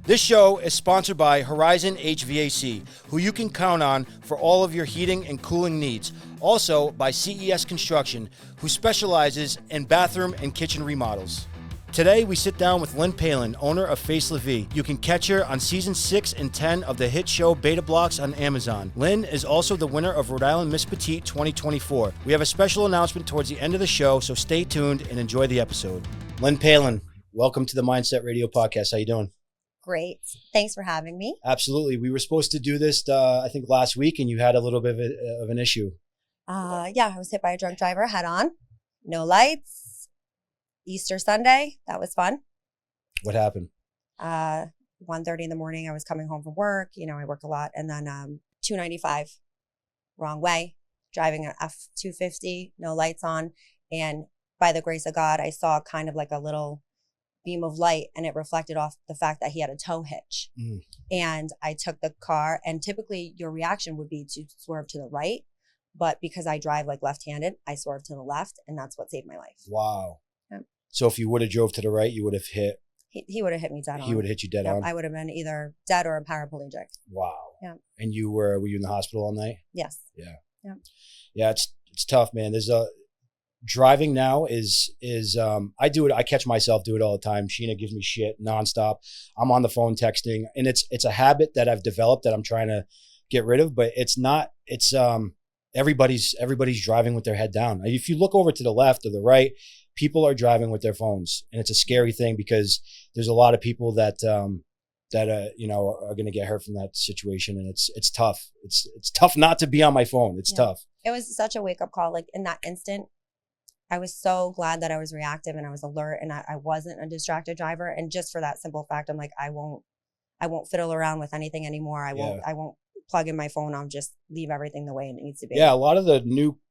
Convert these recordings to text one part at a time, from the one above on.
This show is sponsored by Horizon HVAC, who you can count on for all of your heating and cooling needs. Also by CES Construction, who specializes in bathroom and kitchen remodels. Today, we sit down with Lynn Palin, owner of Face la Vie. You can catch her on season 6 and 10 of the hit show Beta Blocks on Amazon. Lynn is also the winner of Rhode Island Miss Petite 2024. We have a special announcement towards the end of the show, so stay tuned and enjoy the episode. Lynn Palin, welcome to the Mindset Radio Podcast. How you doing? Great. Thanks for having me. Absolutely. We were supposed to do this, I think, last week, and you had a little bit of an issue. Yeah, I was hit by a drunk driver head on. No lights. Easter Sunday. That was fun. What happened? 1:30 in the morning. I was coming home from work. You know, I work a lot. And then 295, wrong way, driving an F-250, no lights on. And by the grace of God, I saw kind of like a little beam of light, and it reflected off the fact that he had a tow hitch. And I took the car, and typically your reaction would be to swerve to the right. But because I drive like left-handed, I swerved to the left, and that's what saved my life. Wow. Yeah. So if you would have drove to the right, you would have hit... He would have hit me dead on. He would have hit you dead on? I would have been either dead or a paraplegic. Wow. Yeah. And were you in the hospital all night? Yes. Yeah. Yeah. Yeah, it's tough, man. There's driving now is I do it. I catch myself do it all the time. Sheena gives me shit nonstop. I'm on the phone texting, and it's a habit that I've developed that I'm trying to get rid of, but it's not, everybody's driving with their head down. If you look over to the left or the right, people are driving with their phones, and it's a scary thing because there's a lot of people that are going to get hurt from that situation. And it's tough. It's tough not to be on my phone. It's tough. It was such a wake up call. Like in that instant, I was so glad that I was reactive and I was alert and I wasn't a distracted driver. And just for that simple fact, I'm like, I won't fiddle around with anything anymore. I won't plug in my phone. I'll just leave everything the way it needs to be. Yeah. A lot of the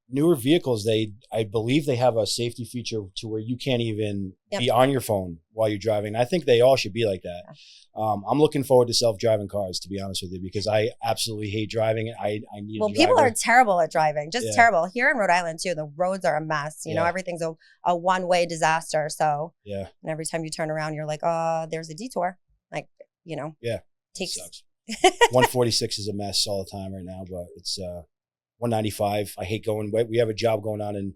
newer vehicles, I believe they have a safety feature to where you can't even be on your phone while you're driving. I think they all should be like that. Yeah. I'm looking forward to self-driving cars, to be honest with you, because I absolutely hate driving. I need a driver. People are terrible at driving, just terrible. Here in Rhode Island too, the roads are a mess. You know, everything's a one-way disaster. So and every time you turn around, you're like, oh, there's a detour. Like, you know, sucks. 146 is a mess all the time right now, but it's 195. I hate going. We have a job going on in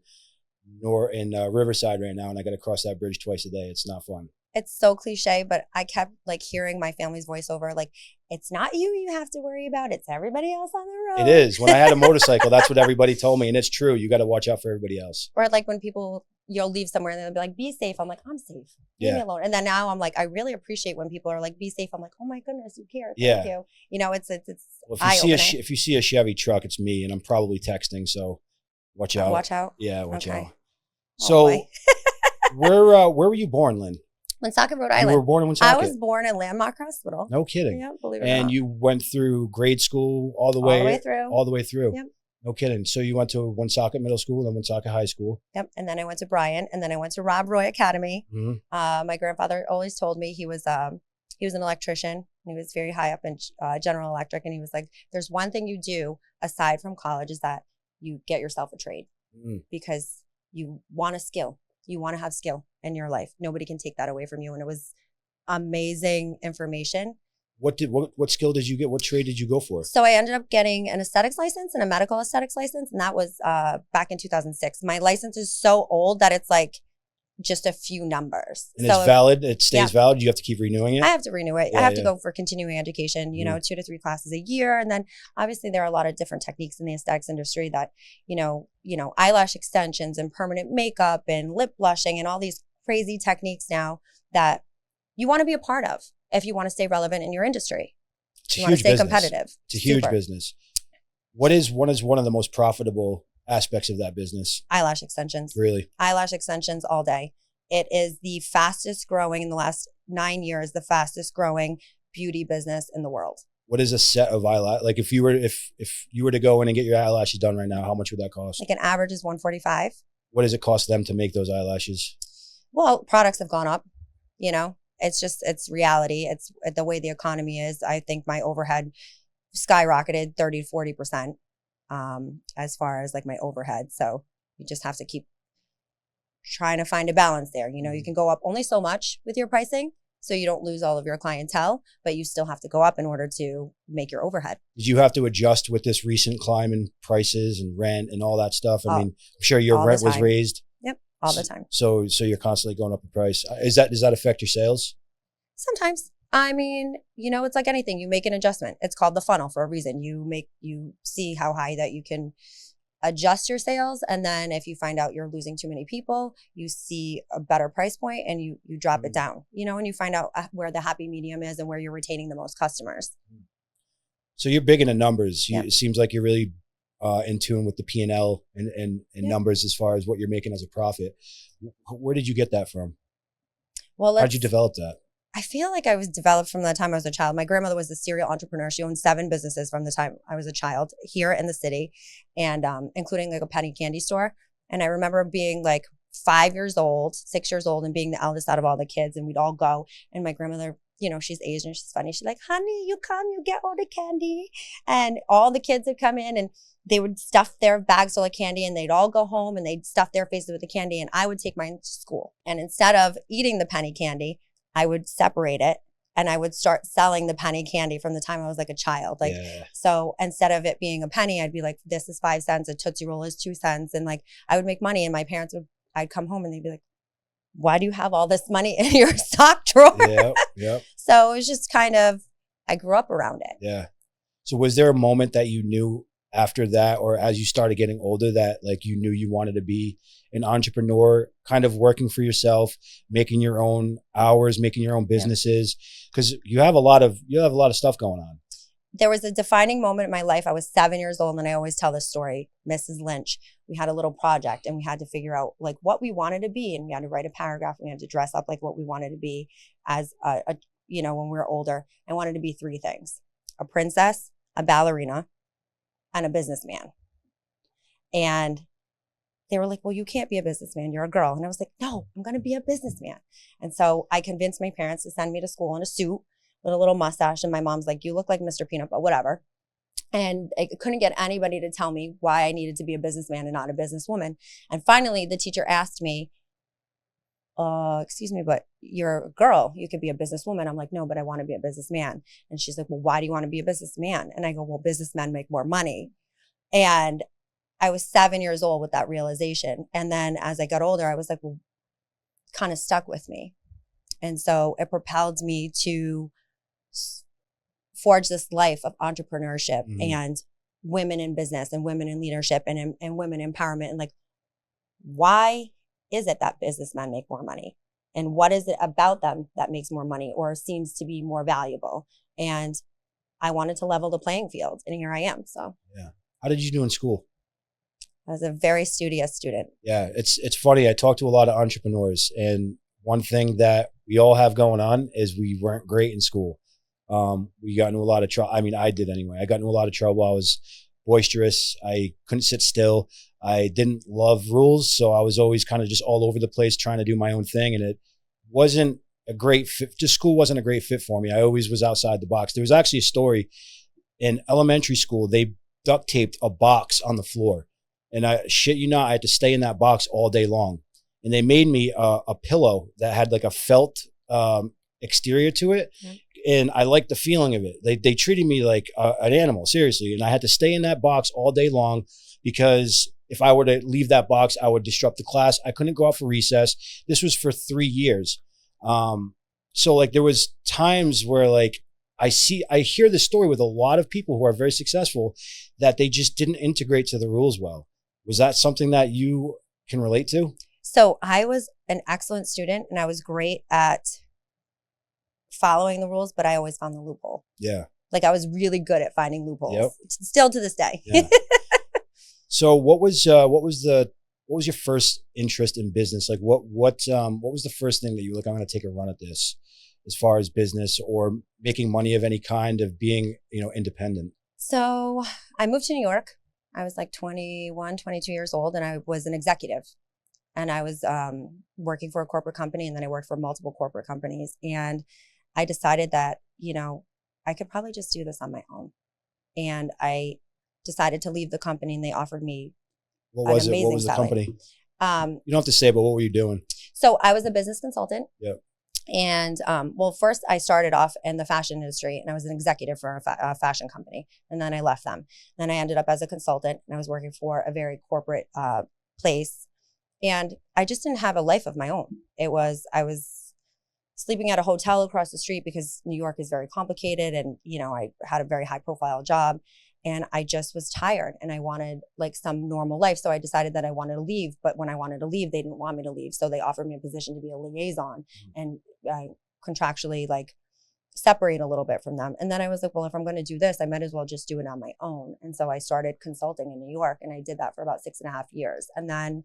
Riverside right now, and I got to cross that bridge twice a day. It's not fun. It's so cliche, but I kept like hearing my family's voiceover, like, it's not you have to worry about, it's everybody else on the road. It is. When I had a motorcycle, that's what everybody told me, and it's true. You got to watch out for everybody else. Or like when you'll leave somewhere and they'll be like, be safe. I'm like, I'm safe. Leave me alone. And then now I'm like, I really appreciate when people are like, be safe. I'm like, oh my goodness, you care. Thank you. You know, it's well, if you see a Chevy truck, it's me, and I'm probably texting. So watch out. Watch out. Yeah, watch out. So where were you born, Lynn? Woonsocket, Rhode Island. You were born in Woonsocket? I was born in Landmark Hospital. No kidding. Yeah, believe it or not. And you went through grade school all the way through. All the way through. Yep. No kidding. So you went to Woonsocket Middle School, then Woonsocket High School. Yep. And then I went to Bryant, and then I went to Rob Roy Academy. Mm-hmm. My grandfather always told me he was an electrician, and he was very high up in General Electric. And he was like, there's one thing you do aside from college is that you get yourself a trade because you want a skill. You want to have skill in your life. Nobody can take that away from you. And it was amazing information. What skill did you get? What trade did you go for? So I ended up getting an aesthetics license and a medical aesthetics license. And that was back in 2006. My license is so old that it's like just a few numbers. And it's valid? It stays valid? You have to keep renewing it? I have to renew it. I have to go for continuing education, 2 to 3 classes a year. And then obviously there are a lot of different techniques in the aesthetics industry that, eyelash extensions and permanent makeup and lip blushing and all these crazy techniques now that you want to be a part of if you want to stay relevant in your industry. You want to stay competitive. It's a huge business. What is one of the most profitable aspects of that business? Eyelash extensions. Really? Eyelash extensions all day. It is the fastest growing in the last 9 years, the fastest growing beauty business in the world. What is a set of eyelash? Like if you were to go in and get your eyelashes done right now, how much would that cost? Like an average is $145. What does it cost them to make those eyelashes? Well, products have gone up, it's reality. It's the way the economy is. I think my overhead skyrocketed 30 to 40%. As far as like my overhead. So you just have to keep trying to find a balance there. You can go up only so much with your pricing. so you don't lose all of your clientele, but you still have to go up in order to make your overhead. Did you have to adjust with this recent climb in prices and rent and all that stuff? I mean, I'm sure your rent was raised. Yep, all the time. So you're constantly going up in price. Does that affect your sales? Sometimes. I mean, it's like anything. You make an adjustment. It's called the funnel for a reason. You see how high that you can adjust your sales. And then if you find out you're losing too many people, you see a better price point and you drop it down, and you find out where the happy medium is and where you're retaining the most customers. So you're big into numbers. It seems like you're really in tune with the P&L and numbers as far as what you're making as a profit. Where did you get that from? Well, how'd you develop that? I feel like I was developed from the time I was a child. My grandmother was a serial entrepreneur. She owned 7 businesses from the time I was a child here in the city, and including like a penny candy store. And I remember being like 5 years old, 6 years old, and being the eldest out of all the kids. And we'd all go. And my grandmother, she's Asian. She's funny. She's like, honey, you come, you get all the candy. And all the kids would come in and they would stuff their bags full of candy and they'd all go home and they'd stuff their faces with the candy. And I would take mine to school. And instead of eating the penny candy, I would separate it and I would start selling the penny candy from the time I was like a child. So instead of it being a penny, I'd be like, this is 5 cents. A Tootsie Roll is 2 cents. And like, I would make money and my parents I'd come home and they'd be like, why do you have all this money in your sock drawer? Yep. So it was just I grew up around it. Yeah. So was there a moment that you knew after that, or as you started getting older, that like you knew you wanted to be an entrepreneur, kind of working for yourself, making your own hours, making your own businesses? Because you have a lot of stuff going on. There was a defining moment in my life. I was 7 years old, and I always tell this story. Mrs. Lynch, we had a little project, and we had to figure out like what we wanted to be, and we had to write a paragraph. And we had to dress up like what we wanted to be as when we were older. I wanted to be 3 things: a princess, a ballerina, and a businessman. And they were like, well, you can't be a businessman. You're a girl. And I was like, no, I'm going to be a businessman. And so I convinced my parents to send me to school in a suit with a little mustache. And my mom's like, you look like Mr. Peanut, but whatever. And I couldn't get anybody to tell me why I needed to be a businessman and not a businesswoman. And finally, the teacher asked me, excuse me, but you're a girl. You could be a businesswoman. I'm like, no, but I want to be a businessman. And she's like, well, why do you want to be a businessman? And I go, well, businessmen make more money. And I was 7 years old with that realization. And then as I got older, I was like, well, kind of stuck with me. And so it propelled me to forge this life of entrepreneurship and women in business and women in leadership and women empowerment. And like, why is it that businessmen make more money? And what is it about them that makes more money or seems to be more valuable? And I wanted to level the playing field, and here I am. So yeah. How did you do in school? I was a very studious student. Yeah, it's funny. I talked to a lot of entrepreneurs, and one thing that we all have going on is we weren't great in school. We got into a lot of trouble. I mean, I did anyway. I got into a lot of trouble. I was boisterous. I couldn't sit still. I didn't love rules, so I was always kind of just all over the place trying to do my own thing, and it wasn't a great fit. Just school wasn't a great fit for me. I always was outside the box. There was actually a story in elementary school. They duct taped a box on the floor, and I shit you not, I had to stay in that box all day long. And they made me a pillow that had like a felt exterior to it. And I liked the feeling of it. They treated me like an animal, seriously. And I had to stay in that box all day long because if I were to leave that box, I would disrupt the class. I couldn't go out for recess. This was for 3 years. So like there was times where like I hear this story with a lot of people who are very successful that they just didn't integrate to the rules well. Was that something that you can relate to? So I was an excellent student and I was great at following the rules, but I always found the loophole. Yeah. Like I was really good at finding loopholes. Yep. Still to this day. Yeah. So what was your first interest in business? Like what was the first thing that you were like, I'm going to take a run at this as far as business or making money of any kind, of being, independent? So I moved to New York. I was like 21, 22 years old, and I was an executive. And I was working for a corporate company, and then I worked for multiple corporate companies. And I decided that, I could probably just do this on my own. And I decided to leave the company, and they offered me What was the salary. company? You don't have to say, but what were you doing? So I was a business consultant. Yep. And well, first I started off in the fashion industry, and I was an executive for a fashion company, and then I left them. Then I ended up as a consultant, and I was working for a very corporate place, and I just didn't have a life of my own. I was sleeping at a hotel across the street because New York is very complicated, and I had a very high profile job. And I just was tired and I wanted like some normal life. So I decided that I wanted to leave. But when I wanted to leave, they didn't want me to leave. So they offered me a position to be a liaison and contractually like separate a little bit from them. And then I was like, well, if I'm going to do this, I might as well just do it on my own. And so I started consulting in New York, and I did that for about 6.5 years. And then.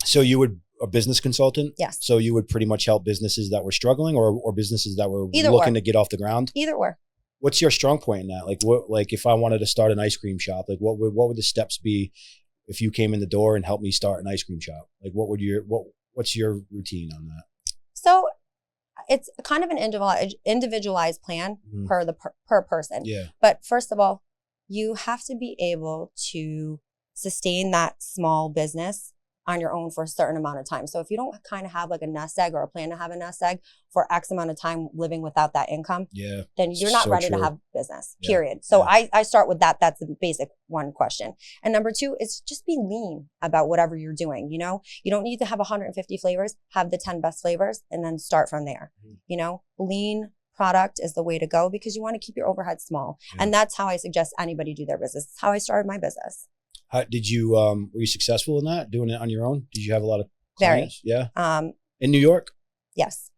So you would a business consultant? Yes. So you would pretty much help businesses that were struggling or businesses that were Either looking or. to get off the ground? Either or. What's your strong point in that? Like if I wanted to start an ice cream shop, like what would the steps be if you came in the door and helped me start an ice cream shop? Like what's your routine on that? So it's kind of an individualized plan per person. Yeah. But first of all, you have to be able to sustain that small business on your own for a certain amount of time. So if you don't kind of have like a nest egg or a plan to have a nest egg for X amount of time living without that income, then you're not ready to have business, period. So I start with that. That's the basic one question. And number two is just be lean about whatever you're doing. You don't need to have 150 flavors, have the 10 best flavors and then start from there. Lean product is the way to go because you want to keep your overhead small. And that's how I suggest anybody do their business. It's how I started my business. How did you, were you successful in that, doing it on your own? Did you have a lot of clients? Very. Yeah. In New York? Yes.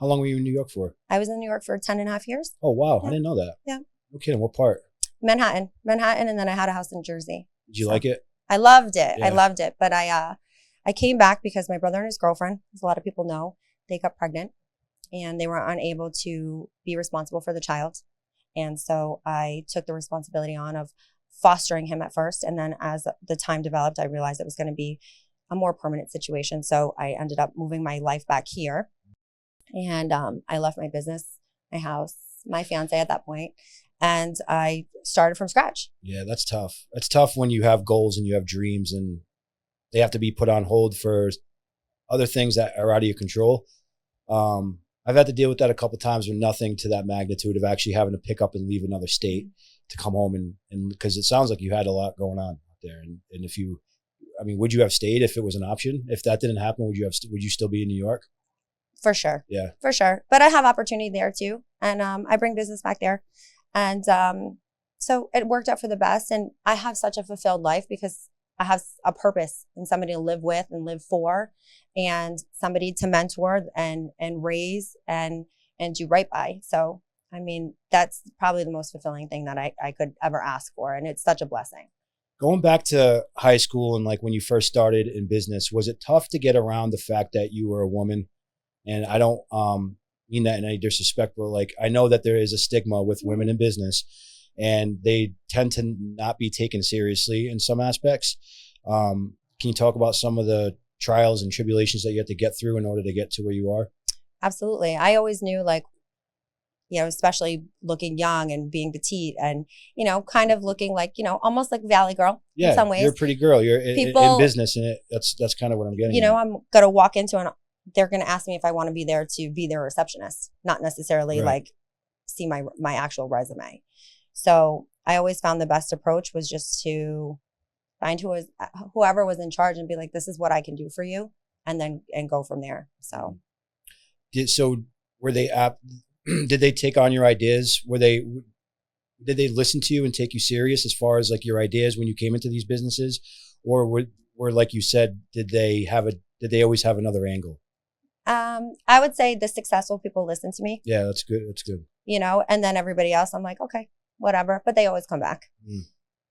How long were you in New York for? I was in New York for 10.5 years. Oh, wow. Yeah. I didn't know that. Yeah. No kidding. What part? Manhattan. And then I had a house in Jersey. Did you like it? I loved it. Yeah. I loved it. But I came back because my brother and his girlfriend, as a lot of people know, they got pregnant and they were unable to be responsible for the child. And so I took the responsibility on of fostering him at first. And then as the time developed, I realized it was going to be a more permanent situation. So I ended up moving my life back here. And I left my business, my house, my fiance at that point, and I started from scratch. Yeah, that's tough. It's tough when you have goals and you have dreams and they have to be put on hold for other things that are out of your control. I've had to deal with that a couple of times, but nothing to that magnitude of actually having to pick up and leave another state to come home and because it sounds like you had a lot going on out there. And if you, would you have stayed if it was an option? If that didn't happen, would you still be in New York? For sure. Yeah. For sure. But I have opportunity there too. And I bring business back there. And so it worked out for the best. And I have such a fulfilled life because I have a purpose and somebody to live with and live for and somebody to mentor and raise and do right by. So, that's probably the most fulfilling thing that I could ever ask for. And it's such a blessing. Going back to high school and like when you first started in business, was it tough to get around the fact that you were a woman? And I don't mean that in any disrespect, but like I know that there is a stigma with women in business and they tend to not be taken seriously in some aspects. Can you talk about some of the trials and tribulations that you had to get through in order to get to where you are? Absolutely. I always knew especially looking young and being petite and, kind of looking like, almost like Valley Girl in some ways. You're a pretty girl. You're in business and that's kind of what I'm getting at. I'm going to walk into and they're going to ask me if I want to be there to be their receptionist, not necessarily like see my actual resume. So I always found the best approach was just to find whoever was in charge and be like, this is what I can do for you. And go from there. So. Were they did they take on your ideas? Did they listen to you and take you serious as far as like your ideas when you came into these businesses? Or were like you said, did they always have another angle? I would say the successful people listen to me. Yeah, that's good. That's good. And then everybody else, I'm like, okay, whatever. But they always come back.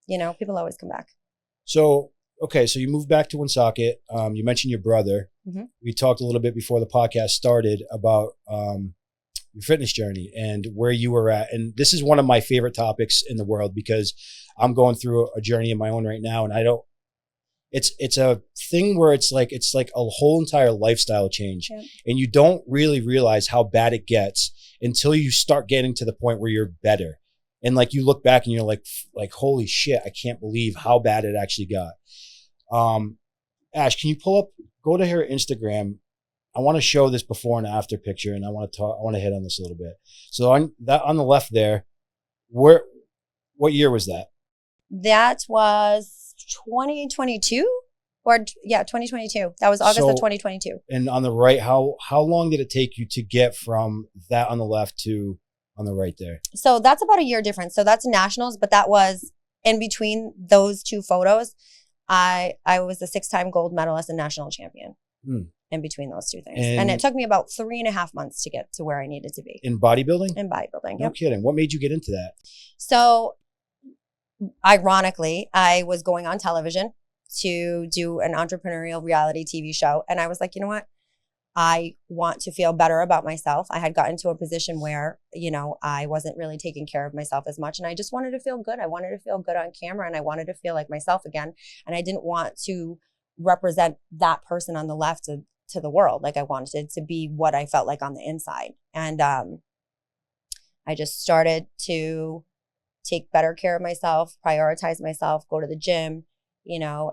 People always come back. So, okay. So you moved back to Woonsocket. You mentioned your brother. Mm-hmm. We talked a little bit before the podcast started about, your fitness journey and where you were at. And this is one of my favorite topics in the world because I'm going through a journey of my own right now. And it's a thing where it's like a whole entire lifestyle change. Yeah. And you don't really realize how bad it gets until you start getting to the point where you're better. And like you look back and you're like, holy shit, I can't believe how bad it actually got. Ash, can you go to her Instagram? I want to show this before and after picture, and I want to hit on this a little bit. So on the left there, what year was that? That was 2022 or 2022. That was August of 2022. And on the right, how long did it take you to get from that on the left to on the right there? So that's about a year difference. So that's nationals, but that was in between those two photos. I was a 6-time gold medalist and national champion in between those two things. And it took me about 3.5 months to get to where I needed to be. In bodybuilding? In bodybuilding, No kidding. What made you get into that? So ironically, I was going on television to do an entrepreneurial reality TV show. And I was like, you know what? I want to feel better about myself. I had gotten to a position where, I wasn't really taking care of myself as much. And I just wanted to feel good. I wanted to feel good on camera and I wanted to feel like myself again. And I didn't want to represent that person on the left to the world. Like I wanted to be what I felt like on the inside. And I just started to take better care of myself, prioritize myself, go to the gym,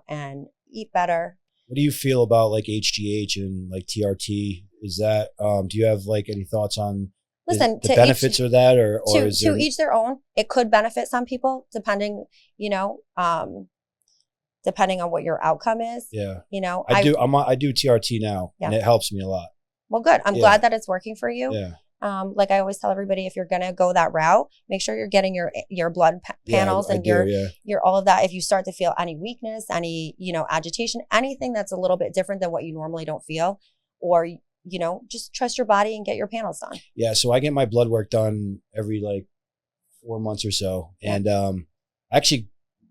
and eat better. What do you feel about like HGH and like TRT? Is that, do you have like any thoughts on the benefits of that or to each their own? It could benefit some people depending, depending on what your outcome is. Yeah. I do TRT now and it helps me a lot. Well, good. I'm glad that it's working for you. Yeah. Like I always tell everybody, if you're going to go that route, make sure you're getting your blood panels and your all of that. If you start to feel any weakness, any, agitation, anything that's a little bit different than what you normally don't feel, or, just trust your body and get your panels done. Yeah. So I get my blood work done every like 4 months or so. Yeah. And actually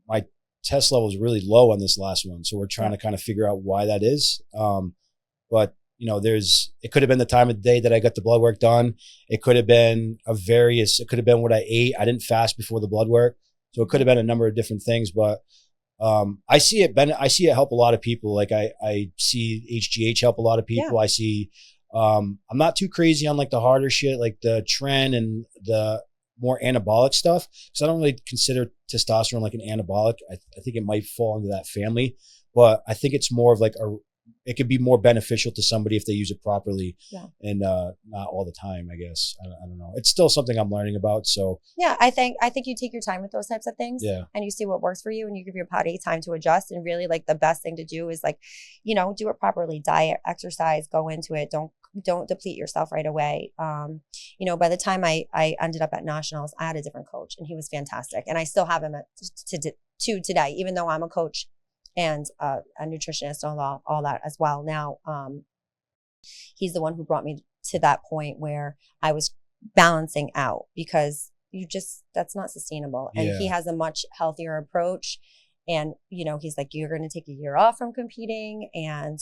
my test level is really low on this last one. So we're trying to kind of figure out why that is. But it could have been the time of the day that I got the blood work done. It could have been it could have been what I ate. I didn't fast before the blood work. So it could have been a number of different things, but I see it help a lot of people. Like I see HGH help a lot of people. Yeah. I see, I'm not too crazy on like the harder shit, like the trend and the more anabolic stuff. Cause I don't really consider testosterone like an anabolic. I think it might fall into that family, but I think it's more of like it could be more beneficial to somebody if they use it properly and not all the time, I guess. I don't know. It's still something I'm learning about. So yeah, I think you take your time with those types of things and you see what works for you and you give your body time to adjust. And really like the best thing to do is like, do it properly, diet, exercise, go into it. Don't deplete yourself right away. By the time I ended up at nationals, I had a different coach and he was fantastic. And I still have him to today, even though I'm a coach and a nutritionist and all that as well. Now, he's the one who brought me to that point where I was balancing out because that's not sustainable. And he has a much healthier approach. And, he's like, you're going to take a year off from competing and,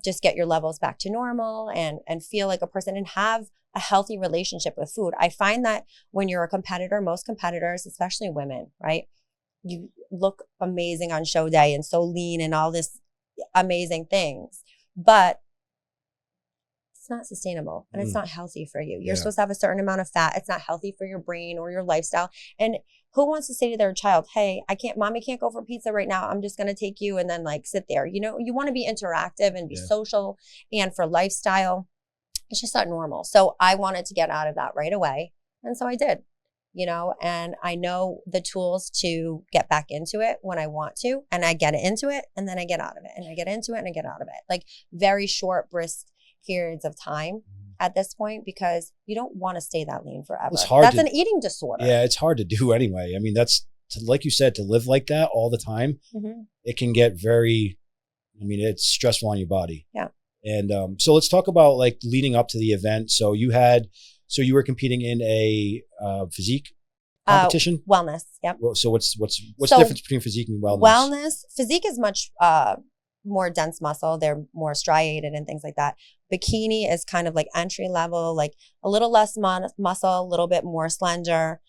just get your levels back to normal and feel like a person and have a healthy relationship with food. I find that when you're a competitor, most competitors, especially women, right? You look amazing on show day and so lean and all this amazing things, but it's not sustainable and it's not healthy for you. You're supposed to have a certain amount of fat. It's not healthy for your brain or your lifestyle. And who wants to say to their child, hey, mommy can't go for pizza right now. I'm just going to take you and then like sit there. You want to be interactive and be social and for lifestyle. It's just not normal. So I wanted to get out of that right away. And so I did. And I know the tools to get back into it when I want to, and I get into it and then I get out of it and I get into it and I get out of it. Like very short, brisk periods of time at this point, because you don't want to stay that lean forever. It's hard. That's an eating disorder. Yeah. It's hard to do anyway. I mean, like you said, to live like that all the time, it can get it's stressful on your body. Yeah. And so let's talk about like leading up to the event. So you were competing in a physique competition? Wellness. Yep. So what's the difference between physique and wellness? Physique is much more dense muscle. They're more striated and things like that. Bikini is kind of like entry level, like a little less muscle, a little bit more slender.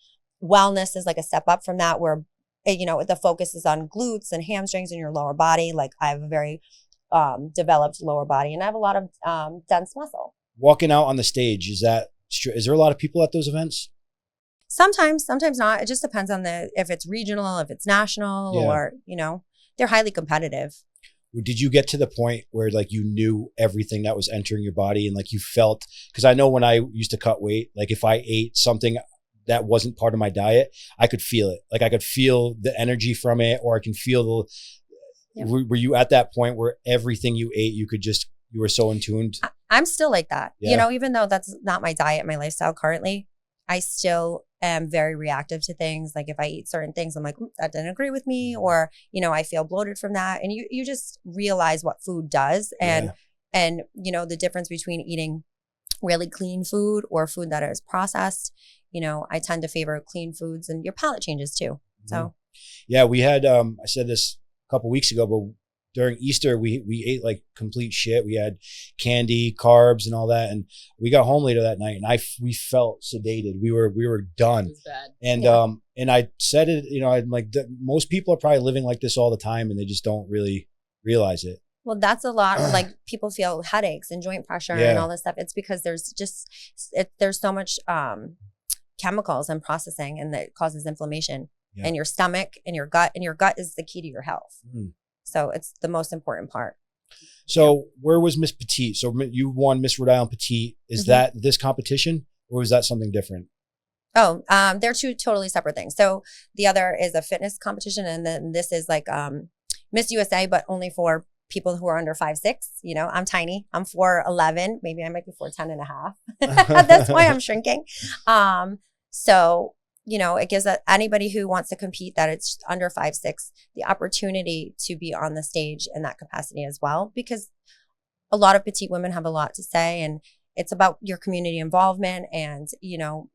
Wellness is like a step up from that where, the focus is on glutes and hamstrings and your lower body. Like I have a very developed lower body and I have a lot of dense muscle. Walking out on the stage, is there a lot of people at those events? Sometimes not. It just depends on if it's regional, if it's national, or, they're highly competitive. did you get to the point where like you knew everything that was entering your body and like you felt, because I know when I used to cut weight, like if I ate something that wasn't part of my diet, I could feel it. Like I could feel the energy from it, or I can feel Yep. were you at that point where everything you ate, you were so in tune? I'm still like that. Yeah. You know, even though that's not my diet, my lifestyle currently, I still am very reactive to things. Like if I eat certain things, I'm like, that didn't agree with me, or, you know, I feel bloated from that. And you just realize what food does and, you know, the difference between eating really clean food or food that is processed. You know, I tend to favor clean foods, and your palate changes too. So, yeah, we had, I said this a couple weeks ago, but during Easter, we ate like complete shit. We had candy, carbs, and all that. And we got home later that night, and we felt sedated. We were done. It was bad. And and I said it, you know, I'm like, most people are probably living like this all the time, and they just don't really realize it. well, that's a lot. Like people feel headaches and joint pressure and all this stuff. It's because there's so much chemicals and processing, and that causes inflammation in your stomach and your gut. And your gut is the key to your health. So it's the most important part. So where was Miss Petite? So you won Miss Rhode Island Petite. Is that this competition, or is that something different? Oh, they're two totally separate things. So the other is a fitness competition, and then this is like Miss USA, but only for people who are under 5'6". You know, I'm tiny. I'm 4'11". Maybe I might be 4'10" and a half. That's why I'm shrinking. So, you know, it gives anybody who wants to compete that it's under 5'6" the opportunity to be on the stage in that capacity as well, because a lot of petite women have a lot to say, and it's about your community involvement and, you know,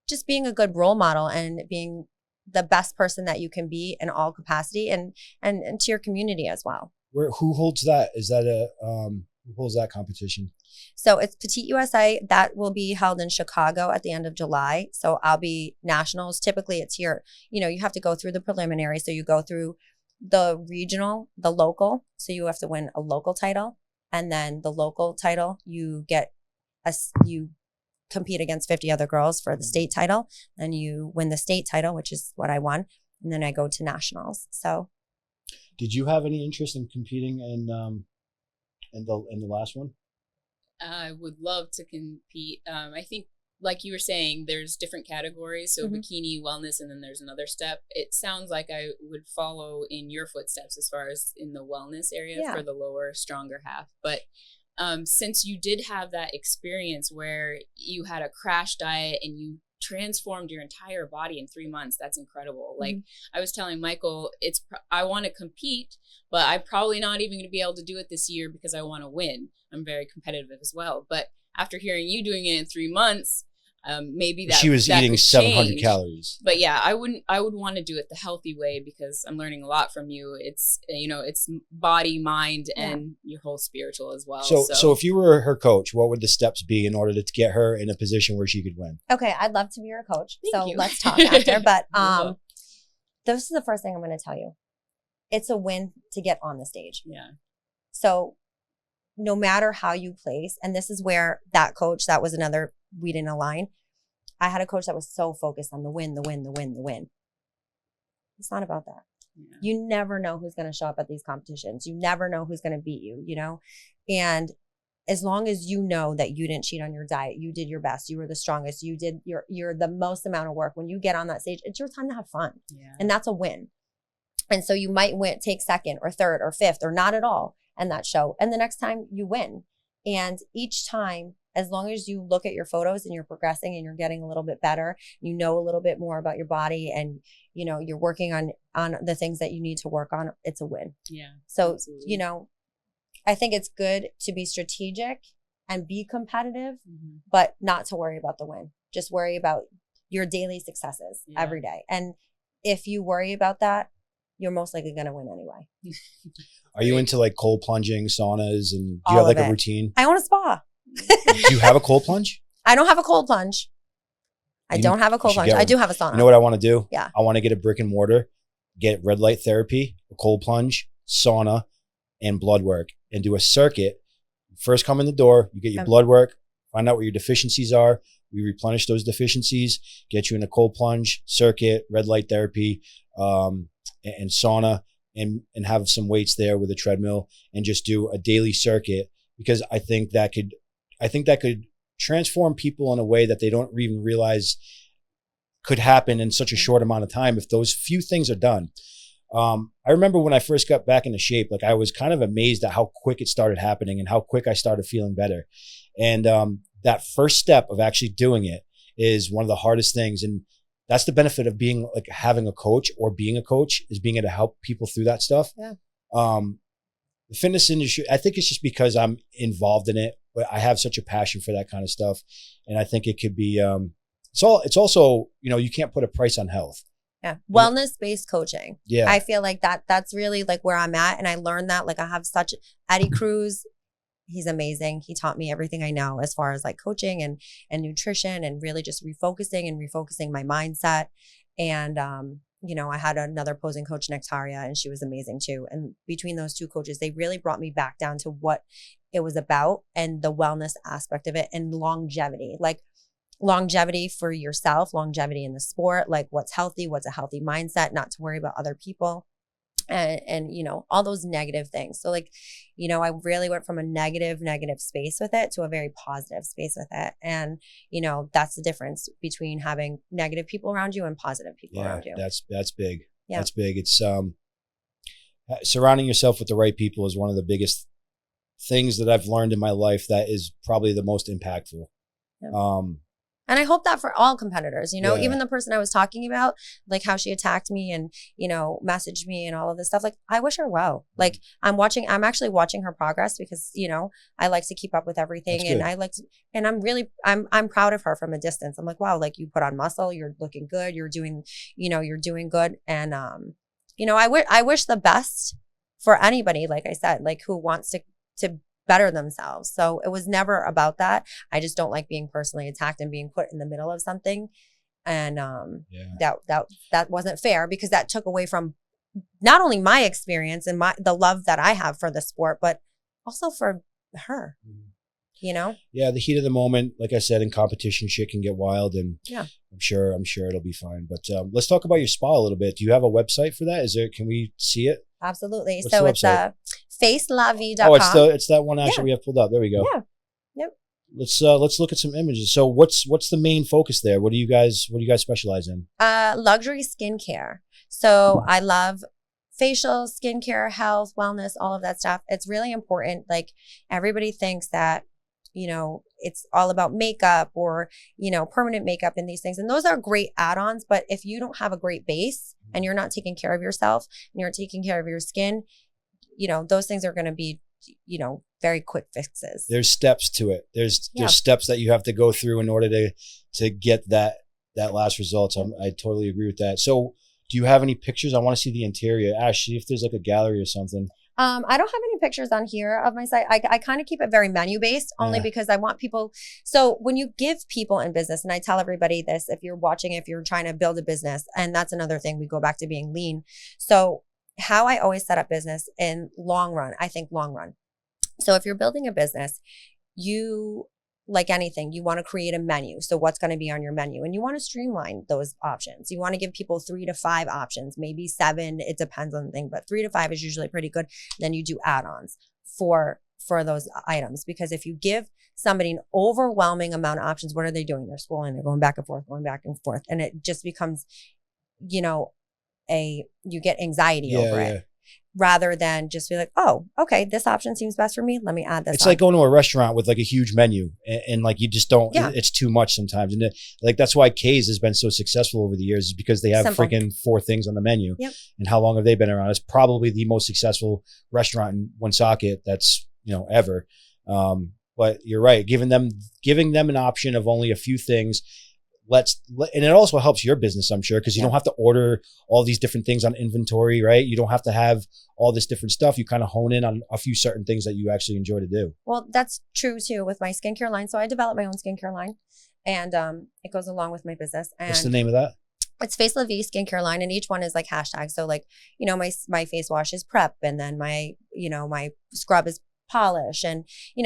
just being a good role model and being the best person that you can be in all capacity and to your community as well. Who holds that? Is that who holds that competition? So it's Petite USA. That will be held in Chicago at the end of July. So I'll be nationals. Typically it's here, you know, you have to go through the preliminary. So you go through the regional, the local. So you have to win a local title, and then the local title, you compete against 50 other girls for the state title. Then you win the state title, which is what I won. And then I go to nationals. So did you have any interest in competing in the last one? I would love to compete. I think, like you were saying, there's different categories. So bikini, wellness, and then there's another step. It sounds like I would follow in your footsteps as far as in the wellness area for the lower, stronger half. But since you did have that experience where you had a crash diet and you transformed your entire body in 3 months, that's incredible. Like I was telling Michael, I want to compete, but I'm probably not even going to be able to do it this year because I want to win. I'm very competitive as well. But after hearing you doing it in 3 months, maybe that she was eating 700 change. calories. But yeah, I would want to do it the healthy way, because I'm learning a lot from you. It's, you know, it's body, mind, and your whole spiritual as well. So if you were her coach, what would the steps be in order to get her in a position where she could win? Okay, I'd love to be your coach. Thank you. Let's talk after. But this is the first thing I'm going to tell you. It's a win to get on the stage. Yeah. So no matter how you place, and this is where that coach, that was another, we didn't align. I had a coach that was so focused on the win, the win, the win, the win. It's not about that. Yeah. You never know who's going to show up at these competitions. You never know who's going to beat you, you know? And as long as you know that you didn't cheat on your diet, you did your best, you were the strongest, you did you're the most amount of work. When you get on that stage, it's your time to have fun. Yeah. And that's a win. And so you might take second or third or fifth or not at all in that show. And the next time you win. And each time, as long as you look at your photos and you're progressing and you're getting a little bit better, you know a little bit more about your body, and you know you're working on the things that you need to work on, it's a win. Yeah. So, absolutely. You know, I think it's good to be strategic and be competitive, but not to worry about the win. Just worry about your daily successes every day. And if you worry about that, you're most likely going to win anyway. Are you into like cold plunging, saunas, and do you have like a routine? I own a spa. Do you have a cold plunge? I don't have a cold plunge. I don't have a cold plunge. I do have a sauna. You know what I want to do? Yeah. I want to get a brick and mortar, get red light therapy, a cold plunge, sauna, and blood work, and do a circuit. First come in the door, you get your blood work, find out what your deficiencies are. We replenish those deficiencies, get you in a cold plunge, circuit, red light therapy, and sauna. and have some weights there with a treadmill and just do a daily circuit, because I think that could transform people in a way that they don't even realize could happen in such a short amount of time if those few things are done. I remember when I first got back into shape, like I was kind of amazed at how quick it started happening and how quick I started feeling better. And that first step of actually doing it is one of the hardest things. And that's the benefit of being like having a coach or being a coach, is being able to help people through that stuff. Yeah. The fitness industry, I think it's just because I'm involved in it, but I have such a passion for that kind of stuff. And I think it could be, it's also, you can't put a price on health. Yeah. Wellness-based coaching. Yeah. I feel like that's really like where I'm at. And I learned that, like I have such Eddie Cruz. He's amazing. He taught me everything I know as far as like coaching and nutrition and really just refocusing my mindset. And, I had another posing coach, Nectaria, and she was amazing too. And between those two coaches, they really brought me back down to what it was about and the wellness aspect of it and longevity, like longevity for yourself, longevity in the sport, like what's healthy, what's a healthy mindset, not to worry about other people. And all those negative things. So like, I really went from a negative space with it to a very positive space with it. And, that's the difference between having negative people around you and positive people around you. That's big. Yeah. That's big. It's, surrounding yourself with the right people is one of the biggest things that I've learned in my life that is probably the most impactful. Yeah. And I hope that for all competitors, even the person I was talking about, like how she attacked me and, messaged me and all of this stuff. Like, I wish her well. Like I'm actually watching her progress because, I like to keep up with everything. And I'm proud of her from a distance. I'm like, wow, like you put on muscle, you're looking good. You're doing good. And, I wish the best for anybody, like I said, like who wants to better themselves. So it was never about that. I just don't like being personally attacked and being put in the middle of something. And that wasn't fair because that took away from not only my experience and the love that I have for the sport, but also for her. Yeah, the heat of the moment, like I said, in competition, shit can get wild, and yeah, I'm sure it'll be fine. But let's talk about your spa a little bit. Do you have a website for that? Can we see it? Absolutely. What's so it's facelavie.com. Oh, it's that one actually we have pulled up. There we go. Yeah. Yep. Let's look at some images. So what's the main focus there? What do you guys specialize in? Luxury skincare. So I love facial skincare, health, wellness, all of that stuff. It's really important. Like everybody thinks that, it's all about makeup or, permanent makeup and these things. And those are great add-ons. But if you don't have a great base and you're not taking care of yourself and you're taking care of your skin, those things are going to be, very quick fixes. There's steps to it. There's steps that you have to go through in order to get that last result. So I totally agree with that. So do you have any pictures? I want to see the interior. Ash, see if there's like a gallery or something. I don't have any pictures on here of my site. I kind of keep it very menu based only because I want people. So when you give people in business, and I tell everybody this, if you're watching, if you're trying to build a business, and that's another thing, we go back to being lean. So how I always set up business in long run. So if you're building a business, like anything, you want to create a menu. So what's going to be on your menu? And you want to streamline those options. You want to give people 3 to 5 options, maybe 7. It depends on the thing, but 3 to 5 is usually pretty good. Then you do add-ons for those items. Because if you give somebody an overwhelming amount of options, what are they doing? They're scrolling, they're going back and forth. And it just becomes, you get anxiety over it. Rather than just be like, oh, okay, this option seems best for me. Let me add this. It's like going to a restaurant with like a huge menu and like you just don't, it's too much sometimes. And like, that's why Kay's has been so successful over the years, is because they have freaking 4 things on the menu. Yep. And how long have they been around? It's probably the most successful restaurant in Woonsocket that's, ever. But you're right. Giving them an option of only a few things. And it also helps your business, I'm sure, because you don't have to order all these different things on inventory, right? You don't have to have all this different stuff. You kind of hone in on a few certain things that you actually enjoy to do. Well, that's true too with my skincare line. So I developed my own skincare line, and it goes along with my business. And what's the name of that? It's Face la Vie skincare line, and each one is like hashtags. So like, my face wash is prep, and then my scrub is polish, and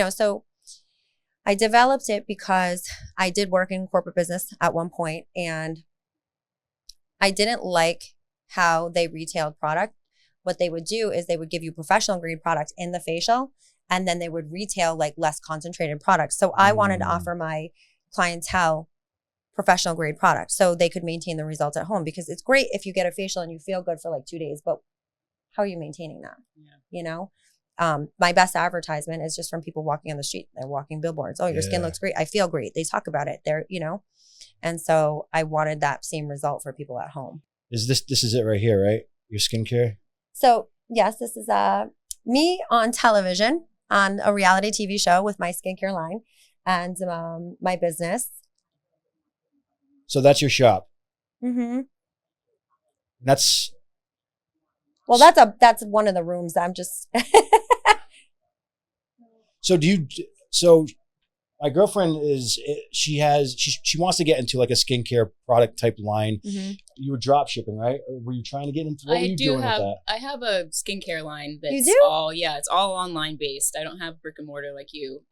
so I developed it because I did work in corporate business at one point, and I didn't like how they retailed product. what they would do is they would give you professional grade product in the facial, and then they would retail like less concentrated products. So I wanted to offer my clientele professional grade product so they could maintain the results at home, because it's great if you get a facial and you feel good for like 2 days, but how are you maintaining that? Yeah. You know, my best advertisement is just from people walking on the street. They're walking billboards. Oh, your skin looks great. I feel great. They talk about it. They're, you know, and so I wanted that same result for people at home. This is it right here, right? Your skincare? So yes, this is me on television on a reality TV show with my skincare line and my business. So that's your shop. Mm-hmm. That's one of the rooms. I'm just. So my girlfriend she wants to get into like a skincare product type line. Mm-hmm. You were drop shipping, right? Or were you trying to get into? What were you doing with that? I have a skincare line that's it's all online based. I don't have brick and mortar like you,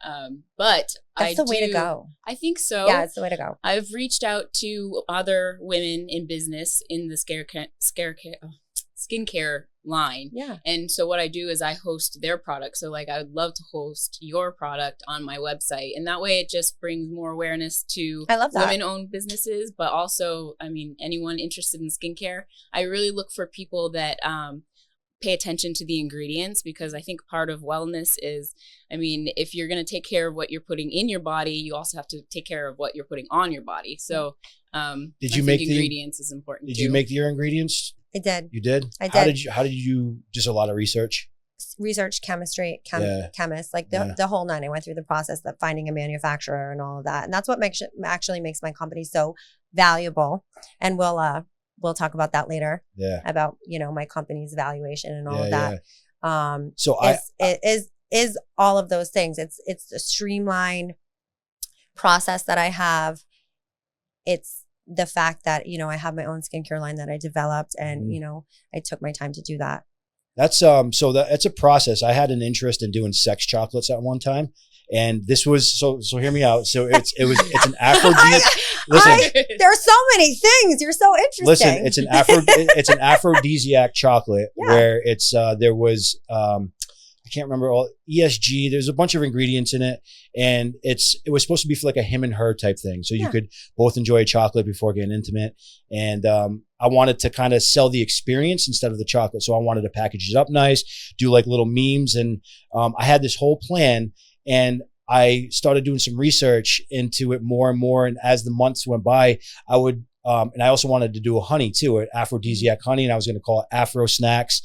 but that's the way to go. I think so. Yeah, it's the way to go. I've reached out to other women in business in the skincare line. Yeah. And so what I do is I host their product. So like I would love to host your product on my website. And that way it just brings more awareness to women-owned businesses, but also, I mean, anyone interested in skincare. I really look for people that pay attention to the ingredients, because I think part of wellness is, I mean, if you're going to take care of what you're putting in your body, you also have to take care of what you're putting on your body. So did you make ingredients is important too. You make your ingredients? I did. You did? I did. How did you, just a lot of research? Research, chemistry, chemist, like the whole nine. I went through the process of finding a manufacturer and all of that. And that's what actually makes my company so valuable. And we'll talk about that later. Yeah. About, you know, my company's valuation and all of that. Yeah. So it is all of those things. It's the streamlined process that I have. It's the fact that, you know, I have my own skincare line that I developed, and, you know, I took my time to do that. That's it's a process. I had an interest in doing sex chocolates at one time, and this was so hear me out. So it's an aphrodisiac. Listen, there's so many things. You're so interesting. Listen, it's an aphrodisiac chocolate where it's there was I can't remember all ESG. There's a bunch of ingredients in it, and it was supposed to be for like a him and her type thing. So you could both enjoy a chocolate before getting intimate. And I wanted to kind of sell the experience instead of the chocolate. So I wanted to package it up nice, do like little memes. And I had this whole plan, and I started doing some research into it more and more. And as the months went by, I would, and I also wanted to do a honey too, an aphrodisiac honey. And I was going to call it Afro Snacks.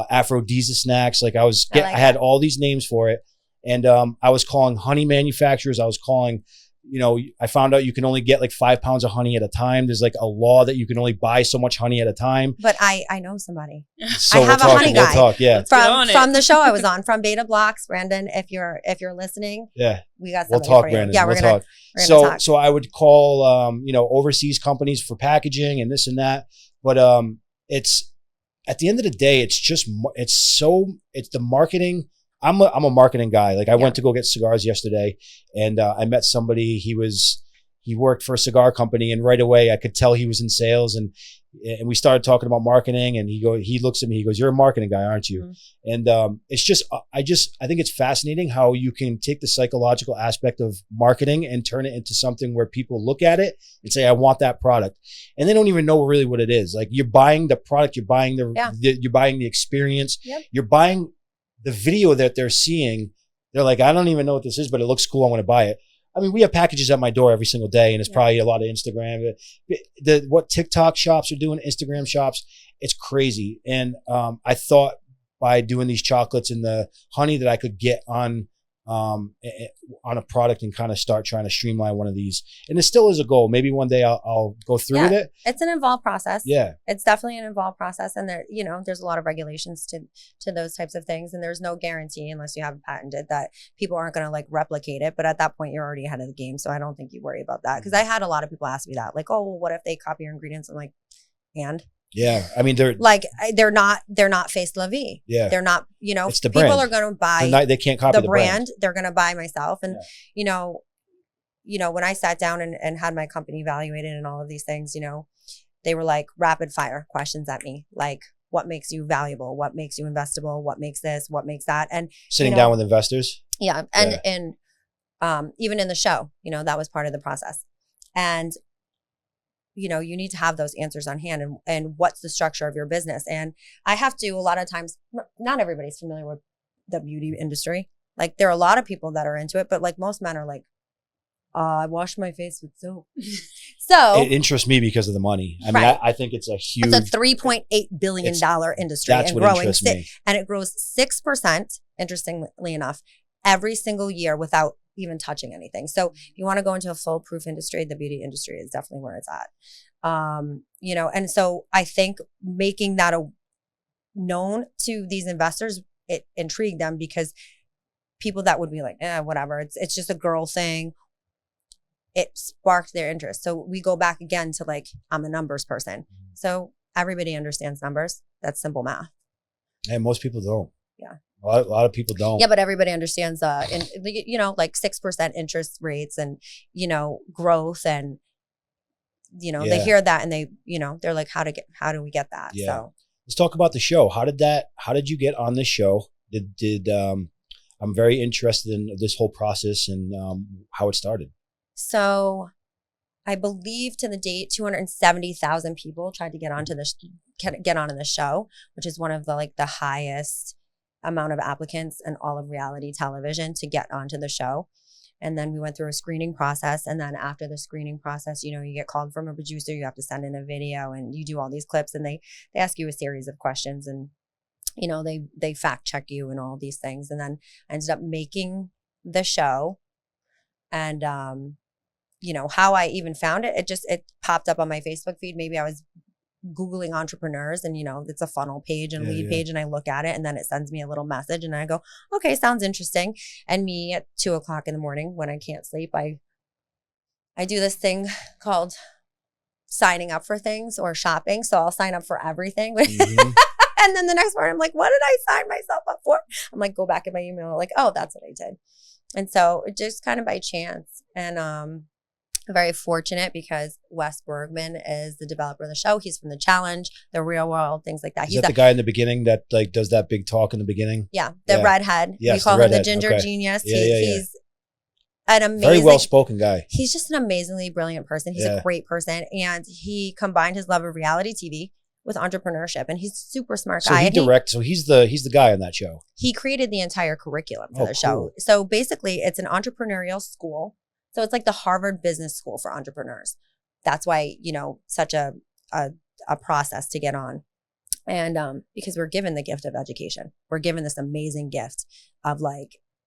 Aphrodisia snacks. Like I had all these names for it. And I was calling honey manufacturers. I was calling, you know, I found out you can only get like 5 pounds of honey at a time. There's like a law that you can only buy so much honey at a time. But I know somebody. So I have a honey guy from the show I was on, from Beta Blocks. Brandon, if you're listening, we got somebody. We'll talk, for you. Brandon. Yeah, we'll talk. So I would call you know, overseas companies for packaging and this and that. But it's at the end of the day, it's the marketing. I'm a marketing guy. Like I went to go get cigars yesterday, and I met somebody. He worked for a cigar company, and right away I could tell he was in sales, and we started talking about marketing. And he looks at me, he goes, "You're a marketing guy, aren't you?" Mm-hmm. And it's just I think it's fascinating how you can take the psychological aspect of marketing and turn it into something where people look at it and say, "I want that product," and they don't even know really what it is. Like you're buying the product, you're buying you're buying the experience, you're buying the video that they're seeing. They're like, "I don't even know what this is, but it looks cool. I want to buy it." I mean, we have packages at my door every single day, and it's probably a lot of Instagram. What TikTok shops are doing, Instagram shops, it's crazy. And I thought by doing these chocolates and the honey that I could get on a product and kind of start trying to streamline one of these. And it still is a goal. Maybe one day I'll go through with it. It's an involved process. Yeah. It's definitely an involved process. And there, you know, there's a lot of regulations to those types of things. And there's no guarantee unless you have it patented that people aren't going to like replicate it. But at that point, you're already ahead of the game. So I don't think you worry about that. Because I had a lot of people ask me that, like, "Oh, well, what if they copy your ingredients?" I'm like, and? Yeah, I mean they're not Face la Vie. Yeah, they're not. You know, it's the people brand. are going to buy. They can't copy the brand. They're going to buy myself, and you know, when I sat down and had my company evaluated and all of these things, you know, they were like rapid fire questions at me, like, what makes you valuable, what makes you investable, what makes this, what makes that. And Sitting down with investors. Yeah. And even in the show, that was part of the process. And, you need to have those answers on hand and what's the structure of your business. And I have to, a lot of times, not everybody's familiar with the beauty industry. Like there are a lot of people that are into it, but like most men are like, I wash my face with soap. So it interests me because of the money. I mean, I think it's a huge. It's a $3.8 billion industry. That's and what growing, interests me. And it grows 6%, interestingly enough, every single year without even touching anything. So if you want to go into a foolproof industry, the beauty industry is definitely where it's at. And so I think making that known to these investors, it intrigued them because people that would be like, whatever, it's just a girl thing. It sparked their interest. So we go back again to like, I'm a numbers person. So everybody understands numbers. That's simple math. And most people don't. Yeah. A lot of people don't. Yeah, but everybody understands, like 6% interest rates and, growth and, they hear that and they, they're like, how do we get that? Yeah. So let's talk about the show. How did you get on this show? I'm very interested in this whole process and how it started. So I believe to the date, 270,000 people tried to get onto this, get on in the show, which is one of the highest amount of applicants in all of reality television to get onto the show. And then we went through a screening process. And then after the screening process, you get called from a producer, you have to send in a video and you do all these clips and they ask you a series of questions and, they fact check you and all these things. And then I ended up making the show and, how I even found it, it popped up on my Facebook feed. Maybe I was Googling entrepreneurs and, it's a funnel page and lead page and I look at it and then it sends me a little message and I go, okay, sounds interesting. And me at 2:00 in the morning when I can't sleep, I do this thing called signing up for things or shopping. So I'll sign up for everything. Mm-hmm. And then the next morning I'm like, what did I sign myself up for? I'm like, go back in my email, like, oh, that's what I did. And so it just kind of by chance. And, very fortunate because Wes Bergman is the developer of the show. He's from The Challenge, The Real World, things like that. He's the guy in the beginning that does that big talk in the beginning? Yeah, the redhead. Yes, we call him the ginger genius. He's an amazing, very well-spoken guy. He's just an amazingly brilliant person. He's a great person. And he combined his love of reality TV with entrepreneurship. And he's a super smart guy. So he's the guy on that show. He created the entire curriculum for the show. So basically it's an entrepreneurial school. So it's like the Harvard Business School for entrepreneurs. That's why, such a process to get on. And because we're given the gift of education. We're given this amazing gift of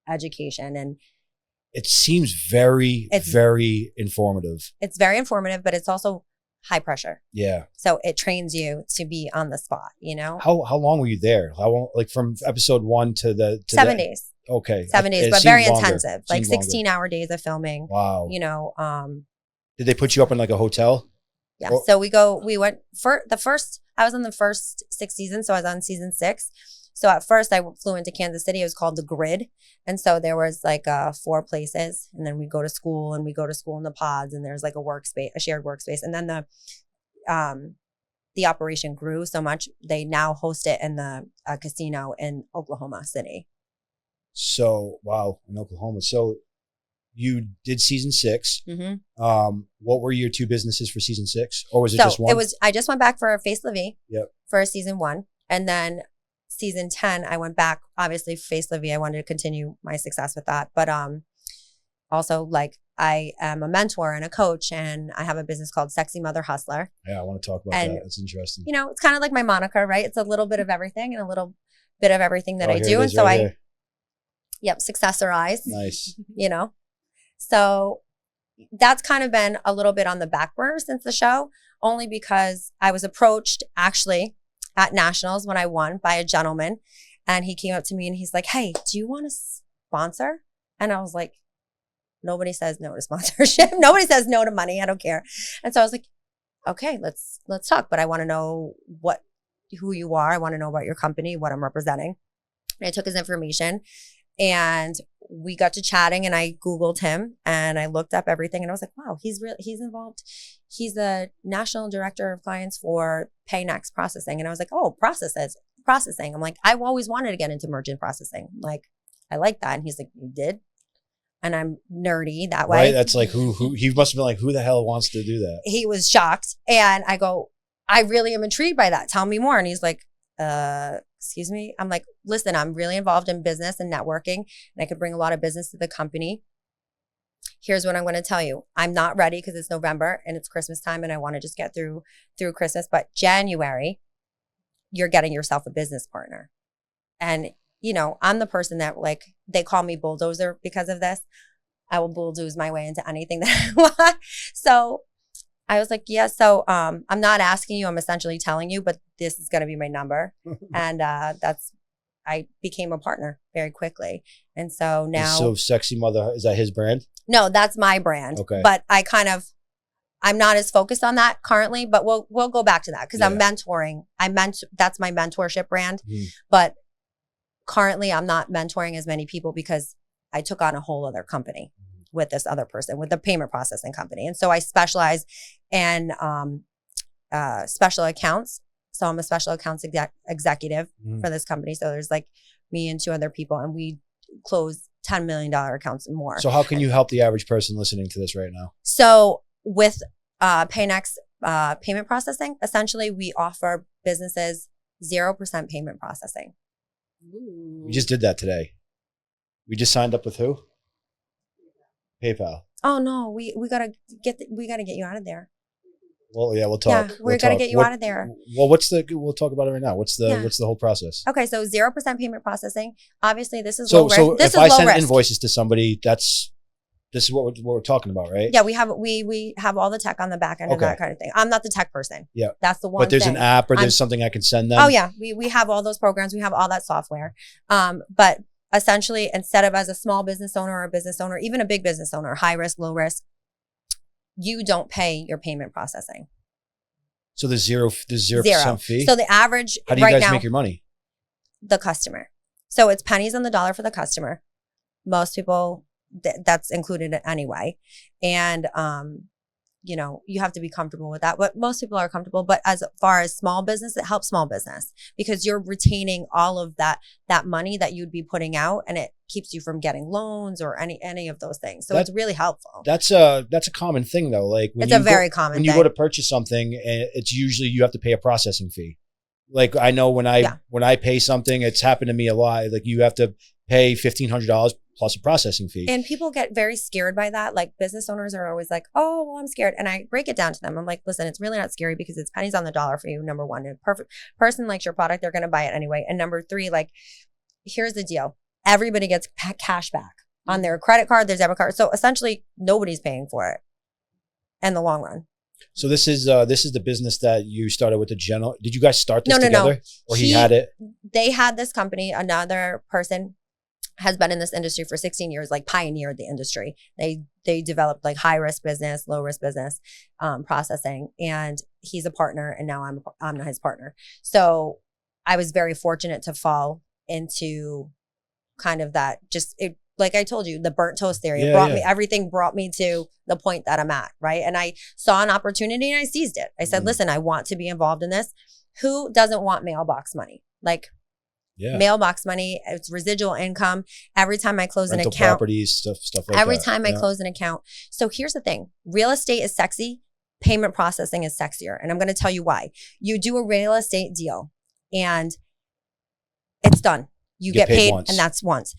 education. And it seems very informative. It's very informative, but it's also high pressure. Yeah. So it trains you to be on the spot, How long were you there? How long, from episode 1 to 7 days. Okay. 7 days, but very intensive, 16-hour days of filming. Wow. Did they put you up in a hotel? Yeah. So we went for I was on the first 6 seasons. So I was on season 6. So at first I flew into Kansas City. It was called The Grid. And so there was 4 places and then we go to school in the pods and there's a shared workspace. And then the operation grew so much. They now host it in the casino in Oklahoma City. So, wow, in Oklahoma. So you did season 6. Mm-hmm. What were your 2 businesses for season 6? Or was it just one? I just went back for Face la Vie. Yep. For season 1. And then season 10, I went back, obviously Face la Vie. I wanted to continue my success with that. But also I am a mentor and a coach and I have a business called Sexy Mother Hustler. Yeah, I want to talk about that. That's interesting. It's kind of like my moniker, right? It's a little bit of everything and a little bit of everything that I do. And so successorize. Nice. So that's kind of been a little bit on the back burner since the show, only because I was approached actually at nationals when I won by a gentleman and he came up to me and he's like, hey, do you want to sponsor? And I was like, nobody says no to sponsorship. Nobody says no to money. I don't care. And so I was like, okay, let's talk. But I want to know who you are. I want to know about your company, what I'm representing. And I took his information And we got to chatting and I Googled him and I looked up everything and I was like, wow, he's involved. He's the national director of clients for PayNext processing. And I was like, oh, processing. I'm like, I've always wanted to get into merchant processing. Like, I like that. And he's like, you did? And I'm nerdy that way. Right. That's like who he must have been like, who the hell wants to do that? He was shocked. And I go, I really am intrigued by that. Tell me more. And he's like, excuse me. I'm like, listen, I'm really involved in business and networking and I could bring a lot of business to the company. Here's what I'm going to tell you. I'm not ready because it's November and it's Christmas time and I want to just get through Christmas. But January, you're getting yourself a business partner. And, you know, I'm the person that like, they call me bulldozer because of this. I will bulldoze my way into anything that I want. So I was like, yeah, so I'm not asking you, I'm essentially telling you, but this is going to be my number. And I became a partner very quickly. And so now. So Sexy Mother, is that his brand? No, that's my brand. Okay. But I'm not as focused on that currently, but we'll go back to that because I'm mentoring. That's my mentorship brand. But currently I'm not mentoring as many people because I took on a whole other company with this other person, with the payment processing company. And so I specialize in special accounts. So I'm a special accounts executive for this company. So there's like me and 2 other people and we close $10 million accounts and more. So how can you help the average person listening to this right now? So with PayNext payment processing, essentially we offer businesses 0% payment processing. Ooh. We just did that today. We just signed up with who? PayPal. Oh no, we gotta get you out of there. Well, yeah, we'll talk. Yeah, we're gonna get you out of there. Well, we'll talk about it right now. What's the whole process? Okay, so 0% payment processing. Obviously, this is so low risk. So this if is I low send risk. invoices to somebody, this is what we're talking about, right? Yeah, we have all the tech on the back end of that kind of thing. I'm not the tech person. Yeah, that's the one. But there's thing. an app or there's something I can send them. Oh yeah, we have all those programs. We have all that software. But essentially, instead of as a small business owner or a business owner, even a big business owner, high risk, low risk, you don't pay your payment processing. So there's 0% fee. So the average. How do you guys make your money? The customer. So it's pennies on the dollar for the customer. Most people, that's included anyway. And, you know, you have to be comfortable with that. But most people are comfortable. But as far as small business, it helps small business because you're retaining all of that money that you'd be putting out, and it keeps you from getting loans or any of those things. So it's really helpful. That's a common thing though. Like it's a very common thing. When you go to purchase something, it's usually you have to pay a processing fee. Like I know when I pay something, it's happened to me a lot. Like you have to pay $1,500 plus a processing fee. And people get very scared by that. Like business owners are always like, oh, well, I'm scared. And I break it down to them. I'm like, listen, it's really not scary because it's pennies on the dollar for you. Number one, if a perfect person likes your product, they're going to buy it anyway. And number 3, like, here's the deal. Everybody gets cash back on their credit card, their debit card. So essentially nobody's paying for it in the long run. So this is the business that you started with the general. Did you guys start this together? No. Or he had it? They had this company. Another person has been in this industry for 16 years, like pioneered the industry. They developed like high risk business, low risk business processing, and he's a partner, and now I'm his partner. So I was very fortunate to fall into kind of that. Just it, like I told you, the burnt toast theory. Everything brought me to the point that I'm at, right? And I saw an opportunity and I seized it. I said, listen, I want to be involved in this. Who doesn't want mailbox money? Like. Yeah. Mailbox money, it's residual income. Every time I close an account, properties, stuff like that. Every time I close an account. So here's the thing: real estate is sexy. Payment processing is sexier, and I'm going to tell you why. You do a real estate deal, and it's done. You get paid, and that's once.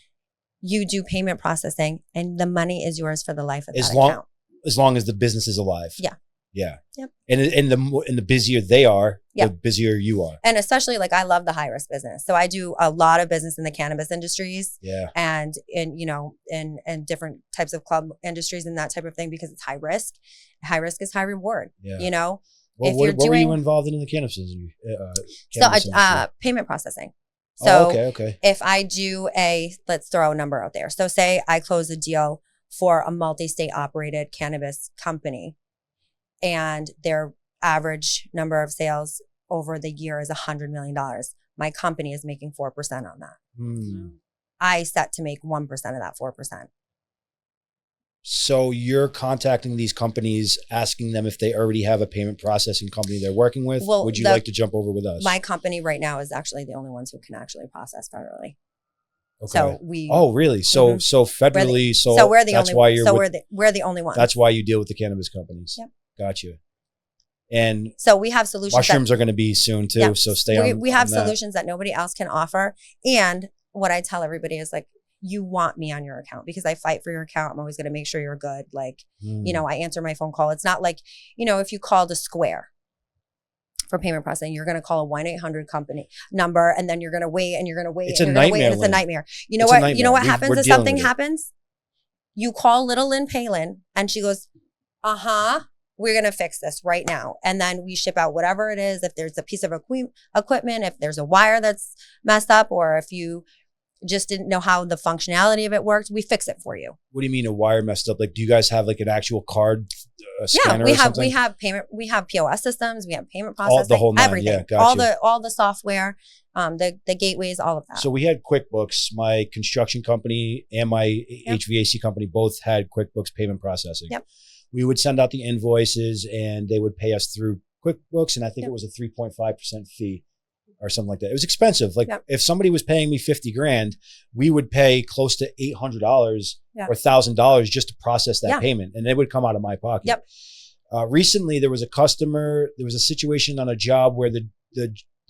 You do payment processing, and the money is yours for the life of that account. As long as the business is alive. Yeah. Yeah. Yep. And the busier they are, the busier you are. And especially like I love the high risk business. So I do a lot of business in the cannabis industries. Yeah. And in, you know, in different types of club industries and that type of thing because it's high risk. High risk is high reward. Yeah. You know? Well, what were you involved in the cannabis industry? Payment processing. So okay. If I do let's throw a number out there. So say I close a deal for a multi-state operated cannabis company, and their average number of sales over the year is $100 million. My company is making 4% on that. I set to make 1% of that 4%. So you're contacting these companies, asking them if they already have a payment processing company they're working with. Well, would you like to jump over with us? My company right now is actually the only ones who can actually process federally. Okay. So we. Oh, really? So so federally. So we're the that's only. why you're. So we're the only ones. That's why you deal with the cannabis companies. Yep. Gotcha. And so we have solutions. Mushrooms are going to be soon too. Yeah. So stay on. We have solutions that nobody else can offer. And what I tell everybody is like, you want me on your account because I fight for your account. I'm always going to make sure you're good. Like, you know, I answer my phone call. It's not like, you know, if you called a Square for payment processing, you're going to call a 1-800 company number and then you're going to wait and you're going to wait. It's a nightmare. It's a nightmare. You know what? You know what happens if something happens? You call little Lynn Palin and she goes, we're going to fix this right now. And then we ship out whatever it is. If there's a piece of equipment, if there's a wire that's messed up, or if you just didn't know how the functionality of it worked, we fix it for you. What do you mean a wire messed up? Like, do you guys have like an actual card scanner? Yeah, or something? we have payment, we have POS systems, we have payment processing, the whole nine, everything, yeah, gotcha. all the software, the gateways, all of that. So we had QuickBooks. My construction company and my HVAC company both had QuickBooks payment processing. Yep. We would send out the invoices and they would pay us through QuickBooks, and I think it was a 3.5% fee or something like that. It was expensive. Like if somebody was paying me $50,000, we would pay close to $800 or $1,000 just to process that payment, and it would come out of my pocket. Yep. Recently, there was a situation on a job where the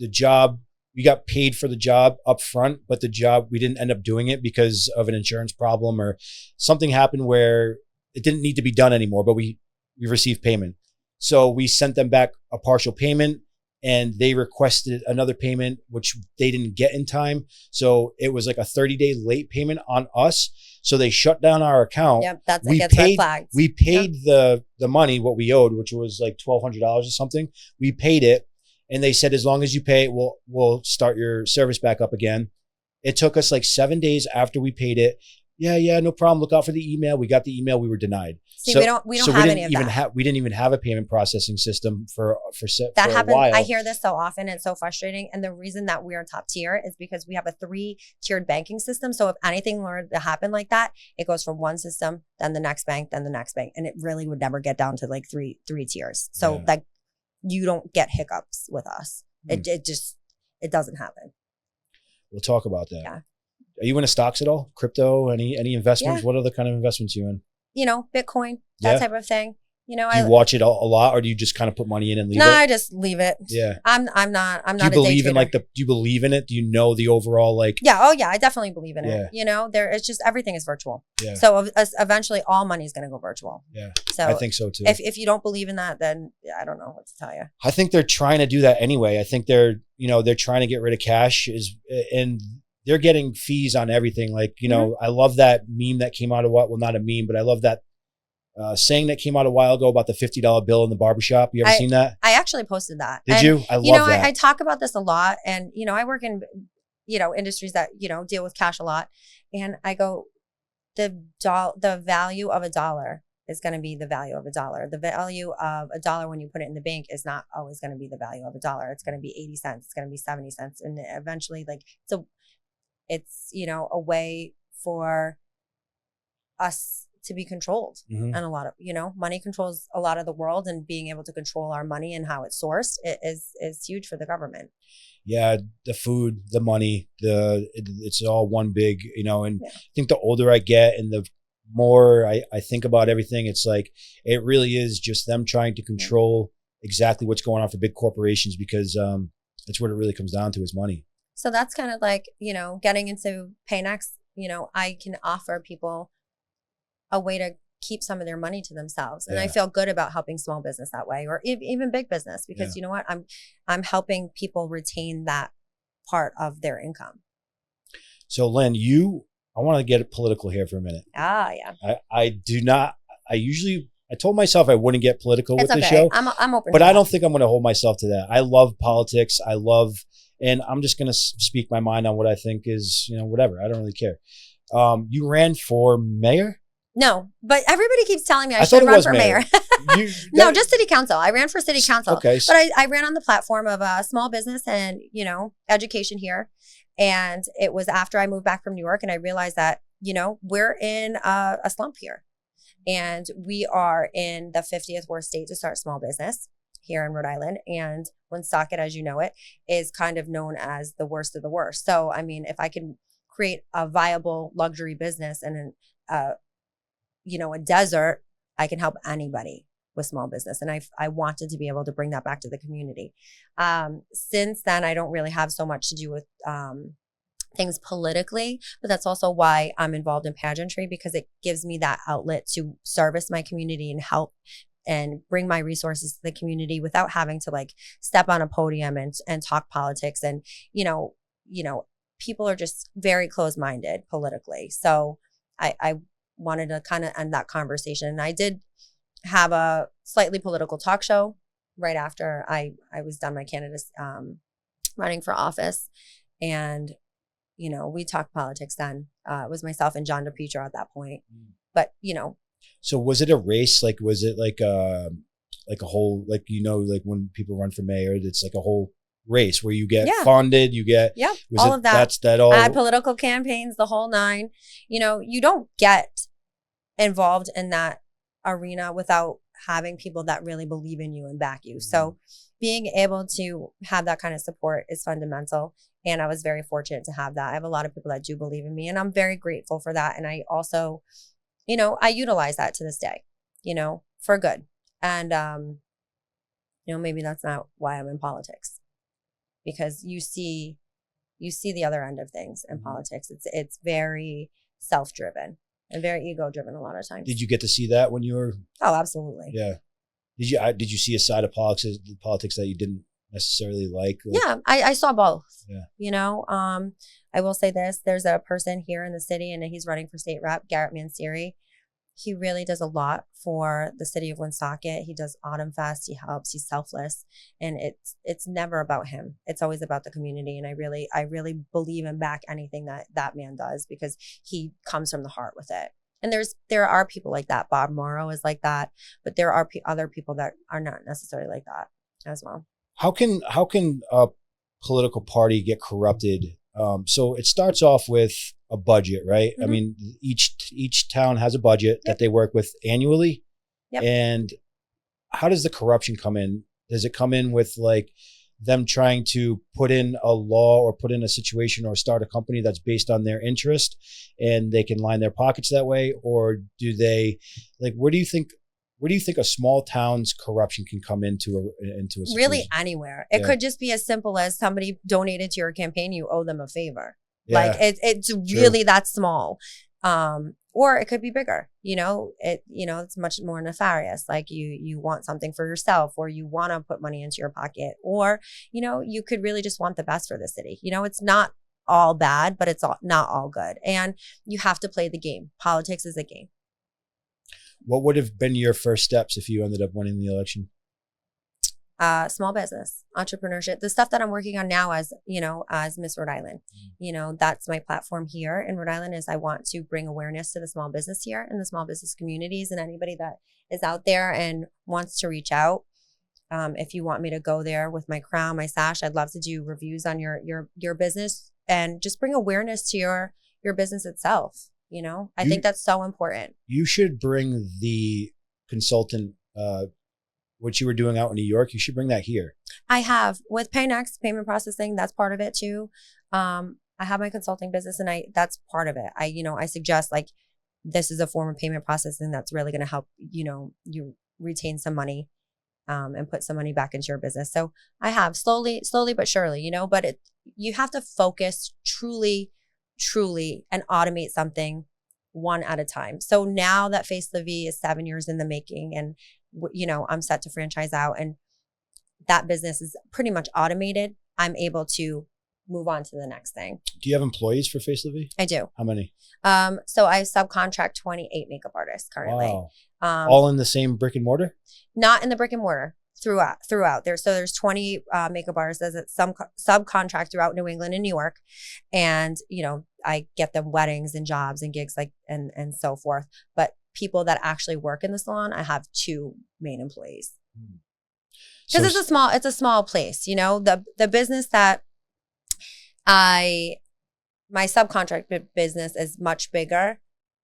job, we got paid for the job up front, but the job, we didn't end up doing it because of an insurance problem or something happened where it didn't need to be done anymore, but we received payment. So we sent them back a partial payment and they requested another payment, which they didn't get in time. So it was like a 30-day late payment on us. So they shut down our account. Yep, that's against red flags. We paid the money, what we owed, which was like $1,200 or something. We paid it. And they said, as long as you pay it, we'll start your service back up again. It took us like 7 days after we paid it. Yeah, no problem. Look out for the email. We got the email. We were denied. See, we don't have any of that. We didn't even have a payment processing system for that happens. A while. I hear this so often. It's so frustrating. And the reason that we're top tier is because we have a 3-tiered banking system. So if anything were to happen like that, it goes from one system, then the next bank, then the next bank. And it really would never get down to like three tiers. So like you don't get hiccups with us. It doesn't happen. We'll talk about that. Yeah. Are you into stocks at all? Crypto? Any investments? Yeah. What other kind of investments are you in? You know, Bitcoin, that type of thing. You know, do you watch it a lot, or do you just kind of put money in and leave it? No, I just leave it. Yeah. I'm not do you believe in do you believe in it? Do you know the overall like? Yeah. Oh yeah. I definitely believe in it. You know, it's just, everything is virtual. Yeah. So eventually all money is going to go virtual. Yeah. So I think so too. If you don't believe in that, then I don't know what to tell you. I think they're trying to do that anyway. I think they're trying to get rid of cash and they're getting fees on everything. Like, I love that meme that came out not a meme, but I love that saying that came out a while ago about the $50 bill in the barbershop. You ever seen that? I actually posted that. Did you? I love that. I talk about this a lot, and I work in industries that deal with cash a lot, and I go, the value of a dollar is going to be the value of a dollar. The value of a dollar when you put it in the bank is not always going to be the value of a dollar. It's going to be 80 cents. It's going to be 70 cents, and eventually, it's a way for us to be controlled. And a lot of money controls a lot of the world, and being able to control our money and how it's sourced is huge for the government. Yeah, the food, the money, it's all one big, and I think the older I get and the more I think about everything, it's like it really is just them trying to control exactly what's going on for big corporations, because that's what it really comes down to, is money. So that's kind of like, getting into PayNext, I can offer people a way to keep some of their money to themselves. And I feel good about helping small business that way, or even big business, because you know what? I'm helping people retain that part of their income. So Lynn, I want to get political here for a minute. Yeah. I told myself I wouldn't get political with the show. I'm open. But I don't think I'm going to hold myself to that. I love politics. And I'm just going to speak my mind on what I think is, whatever. I don't really care. You ran for mayor? No, but everybody keeps telling me I should run for mayor. No, just city council. I ran for city council. Okay. But I ran on the platform of small business and, education here. And it was after I moved back from New York and I realized that, you know, we're in a slump here. And we are in the 50th worst state to start small business here in Rhode Island. And Woonsocket, as you know it, is kind of known as the worst of the worst. So, I mean, if I can create a viable luxury business and you know, a desert, I can help anybody with small business. And I wanted to be able to bring that back to the community. Since then, I don't really have so much to do with things politically, but that's also why I'm involved in pageantry, because it gives me that outlet to service my community and help and bring my resources to the community without having to like step on a podium and talk politics. And, you know, people are just very closed-minded politically. So I wanted to kind of end that conversation. And I did have a slightly political talk show right after I was done my candidacy, running for office. And, you know, we talked politics then. It was myself and John DePietro at that point. But, you know. So was it a race? Like, was it like a whole, like, you know, like when people run for mayor, it's like a whole race where you get funded, you get all of that. That's that all. Political campaigns, the whole nine. You know, you don't get involved in that arena without having people that really believe in you and back you. So being able to have that kind of support is fundamental. And I was very fortunate to have that. I have a lot of people that do believe in me, and I'm very grateful for that. And I also, you know, I utilize that to this day, you know, for good. And, you know, maybe that's not why I'm in politics, because you see the other end of things in politics. It's very self-driven and very ego-driven a lot of times. Did you get to see that when you were? Oh, absolutely. Yeah. Did you see a side of politics that you didn't necessarily like? Yeah, I saw both. Yeah. You know, I will say this: there's a person here in the city, and he's running for state rep, Garrett Mansiri. He really does a lot for the city of Woonsocket. He does Autumn Fest. He helps. He's selfless, and it's never about him. It's always about the community. And I really believe and back anything that man does, because he comes from the heart with it. And there are people like that. Bob Morrow is like that, but there are other people that are not necessarily like that as well. How can a political party get corrupted? So it starts off with a budget, right? I mean, each town has a budget that they work with annually. And how does the corruption come in? Does it come in with like them trying to put in a law or put in a situation or start a company that's based on their interest and they can line their pockets that way? Or do they, like, where do you think a small town's corruption can come into a situation? Really anywhere. It could just be as simple as somebody donated to your campaign, you owe them a favor. Like it's really that small. Or it could be bigger, you know, it's much more nefarious. Like you want something for yourself, or you want to put money into your pocket, or, you know, you could really just want the best for the city. You know, it's not all bad, but it's not all good. And you have to play the game. Politics is a game. What would have been your first steps if you ended up winning the election? Small business, entrepreneurship, the stuff that I'm working on now as Miss Rhode Island. You know, that's my platform here in Rhode Island, is I want to bring awareness to the small business here and the small business communities, and anybody that is out there and wants to reach out. If you want me to go there with my crown, my sash, I'd love to do reviews on your business and just bring awareness to your business itself. You know, I think that's so important. You should bring the consultant, what you were doing out in New York, you should bring that here. I have with PayNext, payment processing. That's part of it too. I have my consulting business, and that's part of it. I suggest, like, this is a form of payment processing that's really going to help, you know, you retain some money, and put some money back into your business. So I have slowly but surely, you know, but you have to focus truly, and automate something one at a time. So now that Face la Vie is 7 years in the making, and, you know, I'm set to franchise out, and that business is pretty much automated, I'm able to move on to the next thing. Do you have employees for Face la Vie? I do. How many? So I subcontract 28 makeup artists currently. Wow. All in the same brick and mortar? Not in the brick and mortar. Throughout there's 20 makeup artists as some subcontract throughout New England and New York, and, you know, I get them weddings and jobs and gigs, like, and so forth. But people that actually work in the salon, I have 2 main employees, because it's a small place. You know, the business that I my subcontract business is much bigger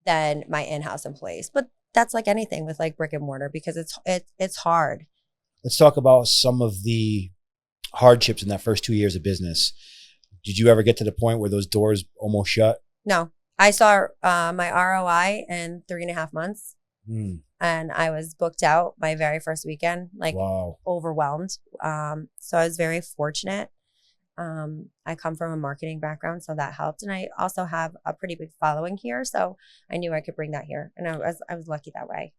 than my in-house employees. But that's like anything with like brick and mortar, because it's hard. Let's talk about some of the hardships in that first 2 years of business. Did you ever get to the point where those doors almost shut? No, I saw my ROI in 3.5 months. And I was booked out my very first weekend, like overwhelmed. So I was very fortunate. I come from a marketing background, so that helped. And I also have a pretty big following here. So I knew I could bring that here. And I was lucky that way.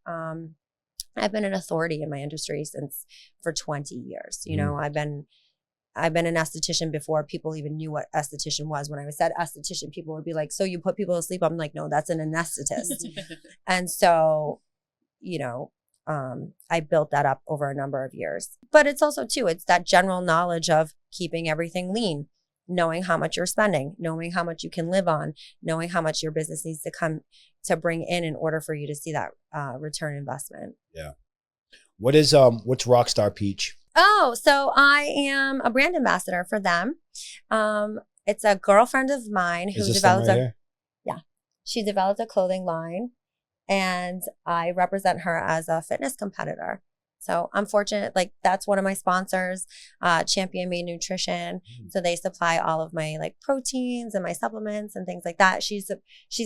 I've been an authority in my industry for 20 years. You know, I've been an esthetician before people even knew what esthetician was. When I said esthetician, people would be like, so you put people to sleep? I'm like, no, that's an anesthetist. And so, you know, I built that up over a number of years. But it's also too, it's that general knowledge of keeping everything lean, knowing how much you're spending, knowing how much you can live on, knowing how much your business needs to come to bring in order for you to see that return investment. Yeah. What's Rockstar Peach? Oh, so I am a brand ambassador for them. It's a girlfriend of mine who developed she developed a clothing line, and I represent her as a fitness competitor. So I'm fortunate, like that's one of my sponsors, Champion Made Nutrition. So they supply all of my like proteins and my supplements and things like that. She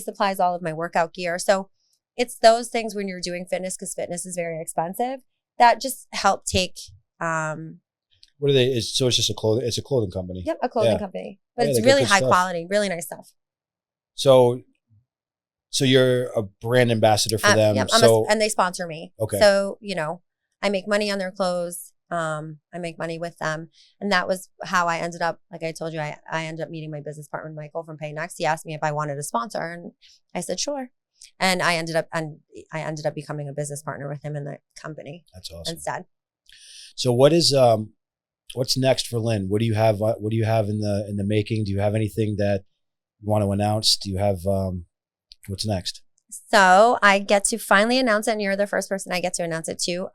supplies all of my workout gear. So it's those things when you're doing fitness, because fitness is very expensive, that just help take what are they? So it's just a clothing company. Yep, a clothing company. But it's really high quality, really nice stuff. So you're a brand ambassador for them. Yep, and they sponsor me. Okay. So, you know, I make money on their clothes. I make money with them. And that was how I ended up, like I told you, I ended up meeting my business partner, Michael from Pay Next. He asked me if I wanted a sponsor, and I said, sure. And I ended up becoming a business partner with him in the company. That's awesome. Instead. So what's next for Lynn? What do you have in the making? Do you have anything that you want to announce? Do you have what's next? So I get to finally announce it, and you're the first person I get to announce it to.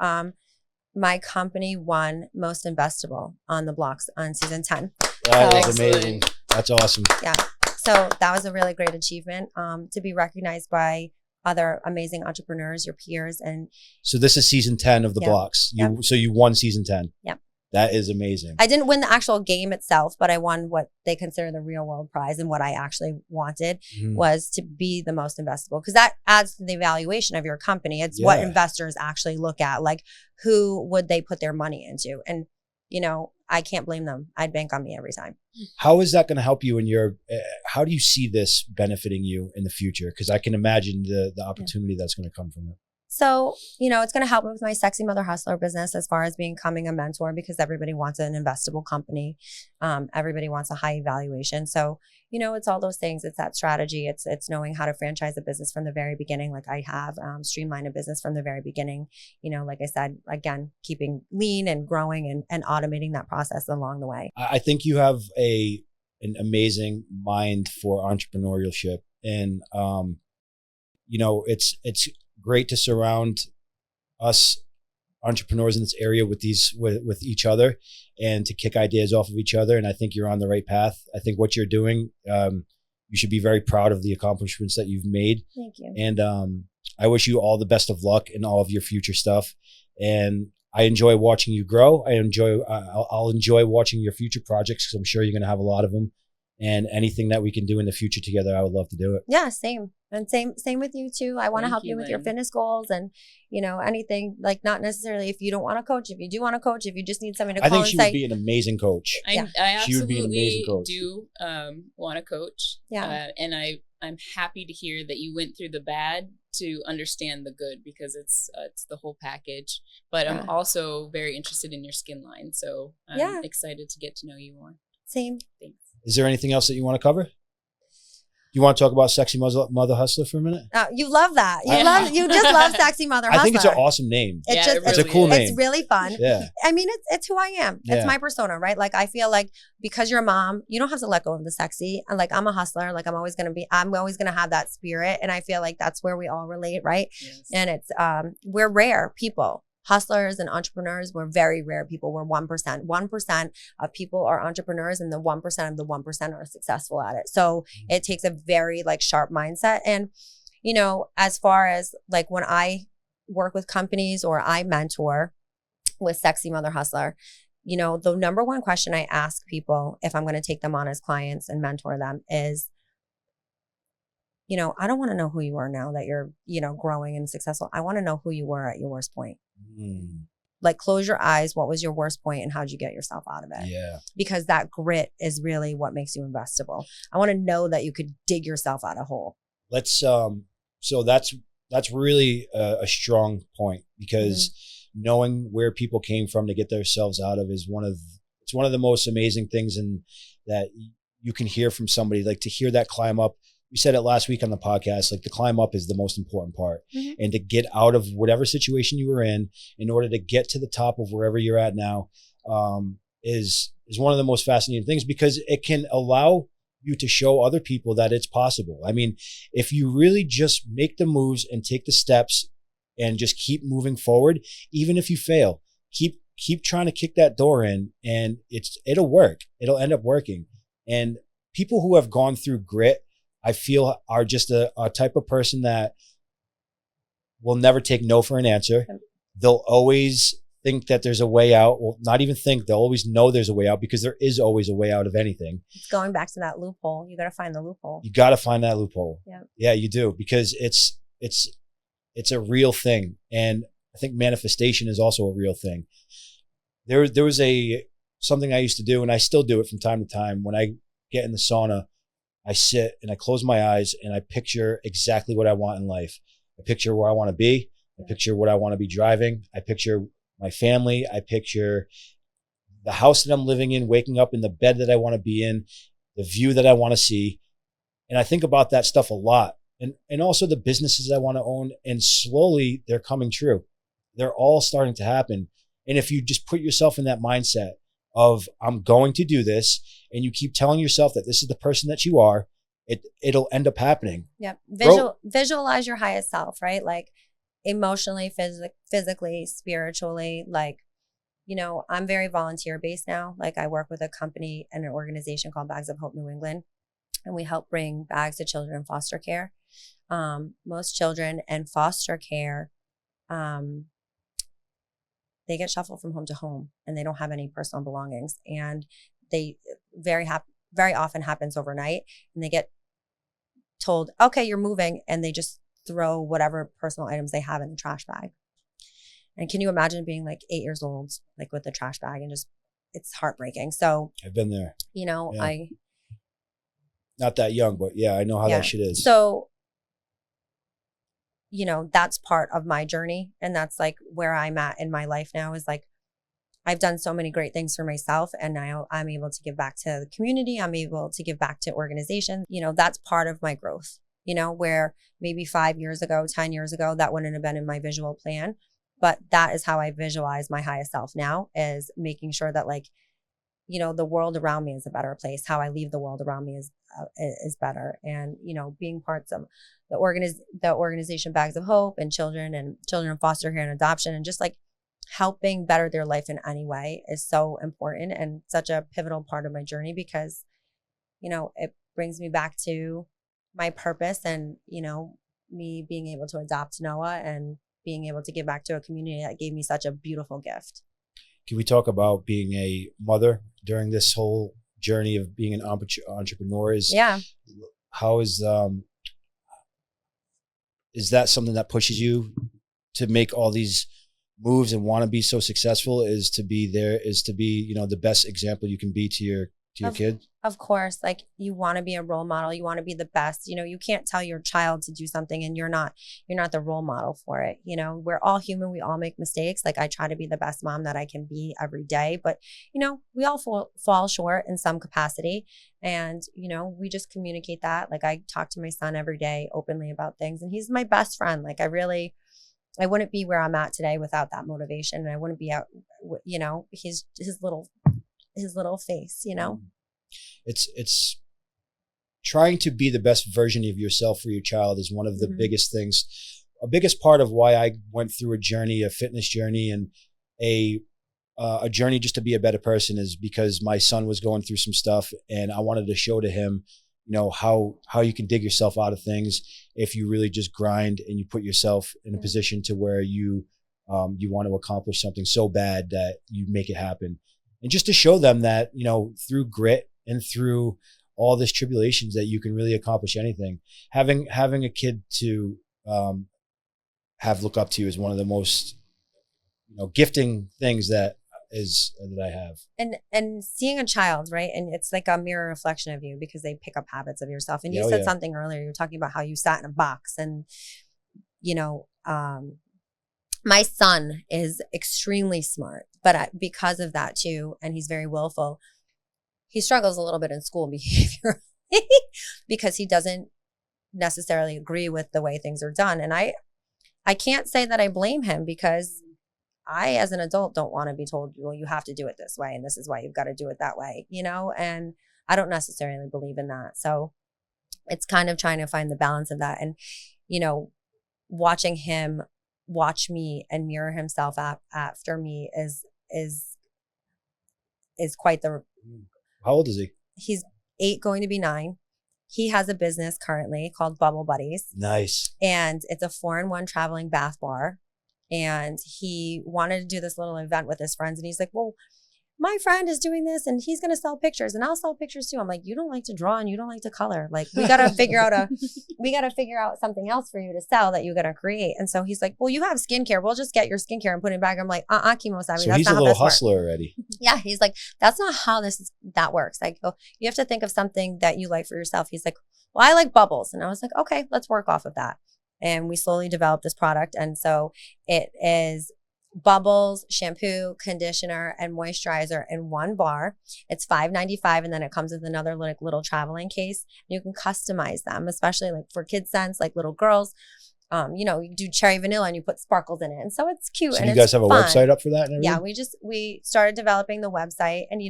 My company won Most Investable on the blocks on season 10. That is amazing. That's awesome. Yeah. So that was a really great achievement, to be recognized by other amazing entrepreneurs, your peers. And so this is season 10 of the blocks. So you won season 10. Yep. That is amazing. I didn't win the actual game itself, but I won what they consider the real world prize. And what I actually wanted was to be the most investable, because that adds to the evaluation of your company. It's what investors actually look at, like who would they put their money into? And, you know, I can't blame them. I'd bank on me every time. How is that going to help you in your, how do you see this benefiting you in the future? Because I can imagine the opportunity that's going to come from it. So, you know, it's going to help me with my Sexy Mother Hustler business as far as becoming a mentor, because everybody wants an investable company. Everybody wants a high evaluation. So, you know, it's all those things. It's that strategy. It's knowing how to franchise a business from the very beginning, like I have, streamline a business from the very beginning. You know, like I said, again, keeping lean and growing and automating that process along the way. I think you have an amazing mind for entrepreneurship, and you know, it's great to surround us entrepreneurs in this area with each other, and to kick ideas off of each other. And I think you're on the right path. I think what you're doing, you should be very proud of the accomplishments that you've made. Thank you. And I wish you all the best of luck in all of your future stuff. And I enjoy watching you grow. I'll enjoy watching your future projects, because I'm sure you're going to have a lot of them. And anything that we can do in the future together, I would love to do it. Yeah, same. And same with you too. I want to help you with your fitness goals, and, you know, anything, like not necessarily if you don't want to coach, if you do want to coach, if you just need somebody to call and say. I think she would be an amazing coach. I absolutely do want to coach. Yeah. And I'm happy to hear that you went through the bad to understand the good, because it's the whole package. But I'm also very interested in your skin line. So I'm excited to get to know you more. Same. Thanks. Is there anything else that you want to cover? You want to talk about Sexy Mother Hustler for a minute? You love that. You just love Sexy Mother Hustler. I think it's an awesome name. It's a cool name. It's really fun. Yeah. I mean, it's who I am. It's my persona, right? Like, I feel like because you're a mom, you don't have to let go of the sexy. And like, I'm a hustler. Like, I'm always going to have that spirit. And I feel like that's where we all relate, right? Yes. And it's, we're rare people. hustlers and entrepreneurs, we're very rare people. We're 1%. 1% of people are entrepreneurs, and the 1% of the 1% are successful at it. So it takes a very like sharp mindset. And, you know, as far as like when I work with companies or I mentor with Sexy Mother Hustler, you know, the number one question I ask people if I'm going to take them on as clients and mentor them is, you know, I don't want to know who you are now that you're, you know, growing and successful. I want to know who you were at your worst point. Like, close your eyes. What was your worst point and how'd you get yourself out of it? Yeah. Because that grit is really what makes you investable. I want to know that you could dig yourself out of a hole. Let's, so that's really a strong point, because knowing where people came from to get themselves out of is one of the most amazing things, and that you can hear from somebody, like to hear that climb up. You said it last week on the podcast, like the climb up is the most important part, and to get out of whatever situation you were in order to get to the top of wherever you're at now, is one of the most fascinating things, because it can allow you to show other people that it's possible. I mean, if you really just make the moves and take the steps and just keep moving forward, even if you fail, keep trying to kick that door in, and it'll work. It'll end up working. And people who have gone through grit, I feel, are just a type of person that will never take no for an answer. They'll always think that there's a way out. Well, not even think, they'll always know there's a way out, because there is always a way out of anything. It's going back to that loophole. You got to find the loophole. You got to find that loophole. Yeah. Yeah, you do, because it's a real thing. And I think manifestation is also a real thing. There was something I used to do, and I still do it from time to time. When I get in the sauna, I sit and I close my eyes and I picture exactly what I want in life. I picture where I want to be. I picture what I want to be driving. I picture my family. I picture the house that I'm living in, waking up in the bed that I want to be in, the view that I want to see. And I think about that stuff a lot. And also the businesses I want to own. And slowly they're coming true. They're all starting to happen. And if you just put yourself in that mindset of, I'm going to do this, and you keep telling yourself that this is the person that you are, it'll end up happening. Yep. Visualize your highest self, right? Like emotionally, physically, spiritually. Like, you know, I'm very volunteer based now. Like, I work with a company and an organization called Bags of Hope New England, and we help bring bags to children in foster care. Most children in foster care, they get shuffled from home to home, and they don't have any personal belongings. And they very often happens overnight, and they get told, okay, you're moving. And they just throw whatever personal items they have in the trash bag. And can you imagine being like 8 years old, like with a trash bag, and just, it's heartbreaking. So I've been there. You know, yeah. Not that young, but yeah, I know how that shit is. So, you know, that's part of my journey. And that's like where I'm at in my life now, is like, I've done so many great things for myself, and now I'm able to give back to the community. I'm able to give back to organizations. You know, that's part of my growth, you know, where maybe 5 years ago, 10 years ago, that wouldn't have been in my visual plan. But that is how I visualize my highest self now, is making sure that, like, you know, the world around me is a better place. How I leave the world around me is better. And, you know, being parts of the organization Bags of Hope, and children in foster care and adoption, and just like helping better their life in any way is so important and such a pivotal part of my journey, because, you know, it brings me back to my purpose, and, you know, me being able to adopt Noah and being able to give back to a community that gave me such a beautiful gift. Can we talk about being a mother during this whole journey of being an entrepreneur? How is that something that pushes you to make all these moves and want to be so successful? Is to be, you know, the best example you can be to your kid? Of course. Like, you want to be a role model. You want to be the best. You know, you can't tell your child to do something and you're not the role model for it. You know, we're all human. We all make mistakes. Like, I try to be the best mom that I can be every day, but, you know, we all fall short in some capacity. And, you know, we just communicate that. Like, I talk to my son every day openly about things, and he's my best friend. Like, I wouldn't be where I'm at today without that motivation. And I wouldn't be out, you know, his little face, you know. It's trying to be the best version of yourself for your child is one of the biggest things. a biggest part of why I went through a journey, a fitness journey, and a journey just to be a better person is because my son was going through some stuff, and I wanted to show to him, how you can dig yourself out of things if you really just grind and you put yourself in a position to where you want to accomplish something so bad that you make it happen. And just to show them that, through grit and through all this tribulations that you can really accomplish anything. Having a kid to have look up to you is one of the most, gifting things that I have. And seeing a child, right? And it's like a mirror reflection of you because they pick up habits of yourself. And you said something earlier, you were talking about how you sat in a box and, my son is extremely smart, but because of that too, and he's very willful, he struggles a little bit in school behavior because he doesn't necessarily agree with the way things are done. And I can't say that I blame him because I, as an adult, don't want to be told, well, you have to do it this way. And this is why you've got to do it that way, and I don't necessarily believe in that. So it's kind of trying to find the balance of that. And, watching him watch me and mirror himself after me is quite the. How old is he? He's 8 going to be 9. He has a business currently called Bubble Buddies. Nice. And it's a 4-in-1 traveling bath bar. And he wanted to do this little event with his friends. And he's like, well, my friend is doing this and he's going to sell pictures and I'll sell pictures too. I'm like, you don't like to draw and you don't like to color. Like we got to figure out something else for you to sell that you're going to create. And so he's like, well, you have skincare. We'll just get your skincare and put it back. I'm like, Kimo-san. So he's a little hustler already. Yeah. He's like, that's not how that works. I go, you have to think of something that you like for yourself. He's like, well, I like bubbles. And I was like, okay, let's work off of that. And we slowly developed this product. And so it is bubbles, shampoo, conditioner, and moisturizer in one bar. It's $5.95, and then it comes with another little traveling case. You can customize them, especially like for kids' scents, like little girls. You do cherry vanilla and you put sparkles in it, and so it's cute. So and you guys have a fun. website up for that? And yeah, we started developing the website, and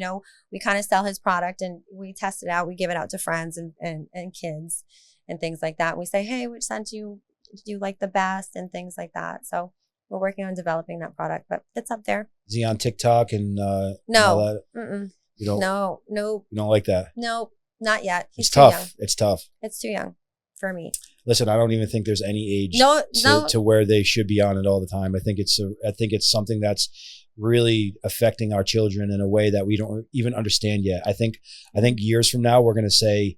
we kind of sell his product and we test it out. We give it out to friends and kids and things like that. We say, hey, which scent do you like the best, and things like that. So we're working on developing that product, but it's up there. Is he on TikTok and no? All that? You don't? No. You don't like that? No, not yet. It's tough. It's tough. It's too young for me. Listen, I don't even think there's any age to where they should be on it all the time. I think it's something that's really affecting our children in a way that we don't even understand yet. I think years from now we're going to say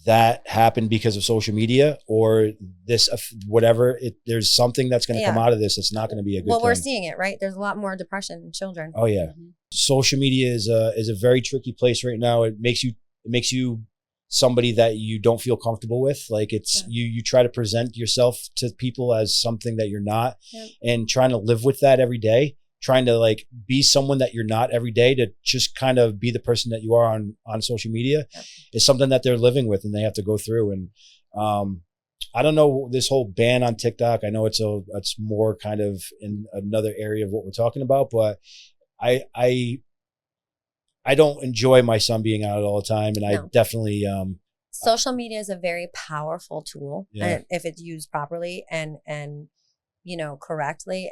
that happened because of social media or this, whatever. There's something that's going to come out of this. It's not going to be a good thing. Well, we're seeing it, right? There's a lot more depression in children. Oh yeah. Mm-hmm. Social media is a very tricky place right now. It makes you somebody that you don't feel comfortable with. Like you try to present yourself to people as something that you're not, and trying to live with that every day. Trying to like be someone that you're not every day, to just kind of be the person that you are on social media is something that they're living with and they have to go through. And I don't know, this whole ban on TikTok, I know it's more kind of in another area of what we're talking about, but I don't enjoy my son being out all the time. And I definitely social media is a very powerful tool, and if it's used properly and correctly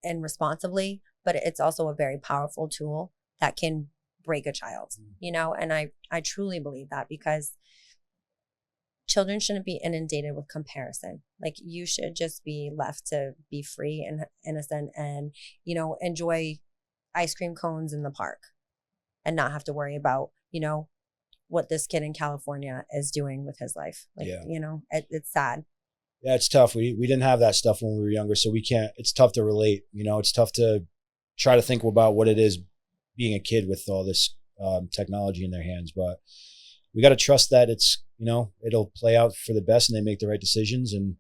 and responsibly, but it's also a very powerful tool that can break a child, and I truly believe that, because children shouldn't be inundated with comparison. Like, you should just be left to be free and innocent and, enjoy ice cream cones in the park and not have to worry about, what this kid in California is doing with his life. Like, it's sad. Yeah, it's tough. We didn't have that stuff when we were younger, so we can't. It's tough to relate. It's tough to try to think about what it is being a kid with all this technology in their hands. But we got to trust that it's it'll play out for the best, and they make the right decisions. And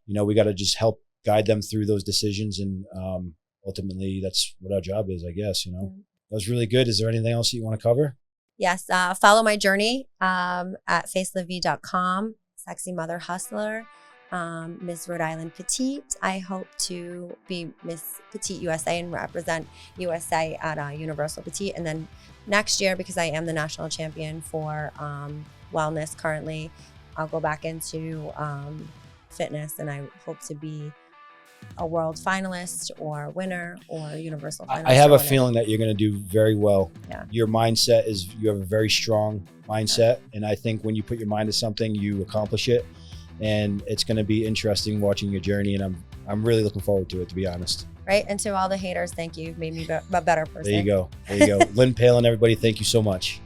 we got to just help guide them through those decisions. And ultimately, that's what our job is, I guess. That was really good. Is there anything else that you want to cover? Yes. Follow my journey at facelavie.com. Sexy Mother Hustler. Miss Rhode Island Petite. I hope to be Miss Petite USA and represent USA at Universal Petite. And then next year, because I am the national champion for wellness currently, I'll go back into fitness, and I hope to be a world finalist or winner or universal finalist. I have a winner. feeling that you're going to do very well. Yeah. Your mindset is, you have a very strong mindset. And I think when you put your mind to something, you accomplish it. And it's going to be interesting watching your journey. And I'm really looking forward to it, to be honest. Right. And to all the haters, thank you. You've made me a better person. There you go. There you go. Lynn Palin, everybody, thank you so much.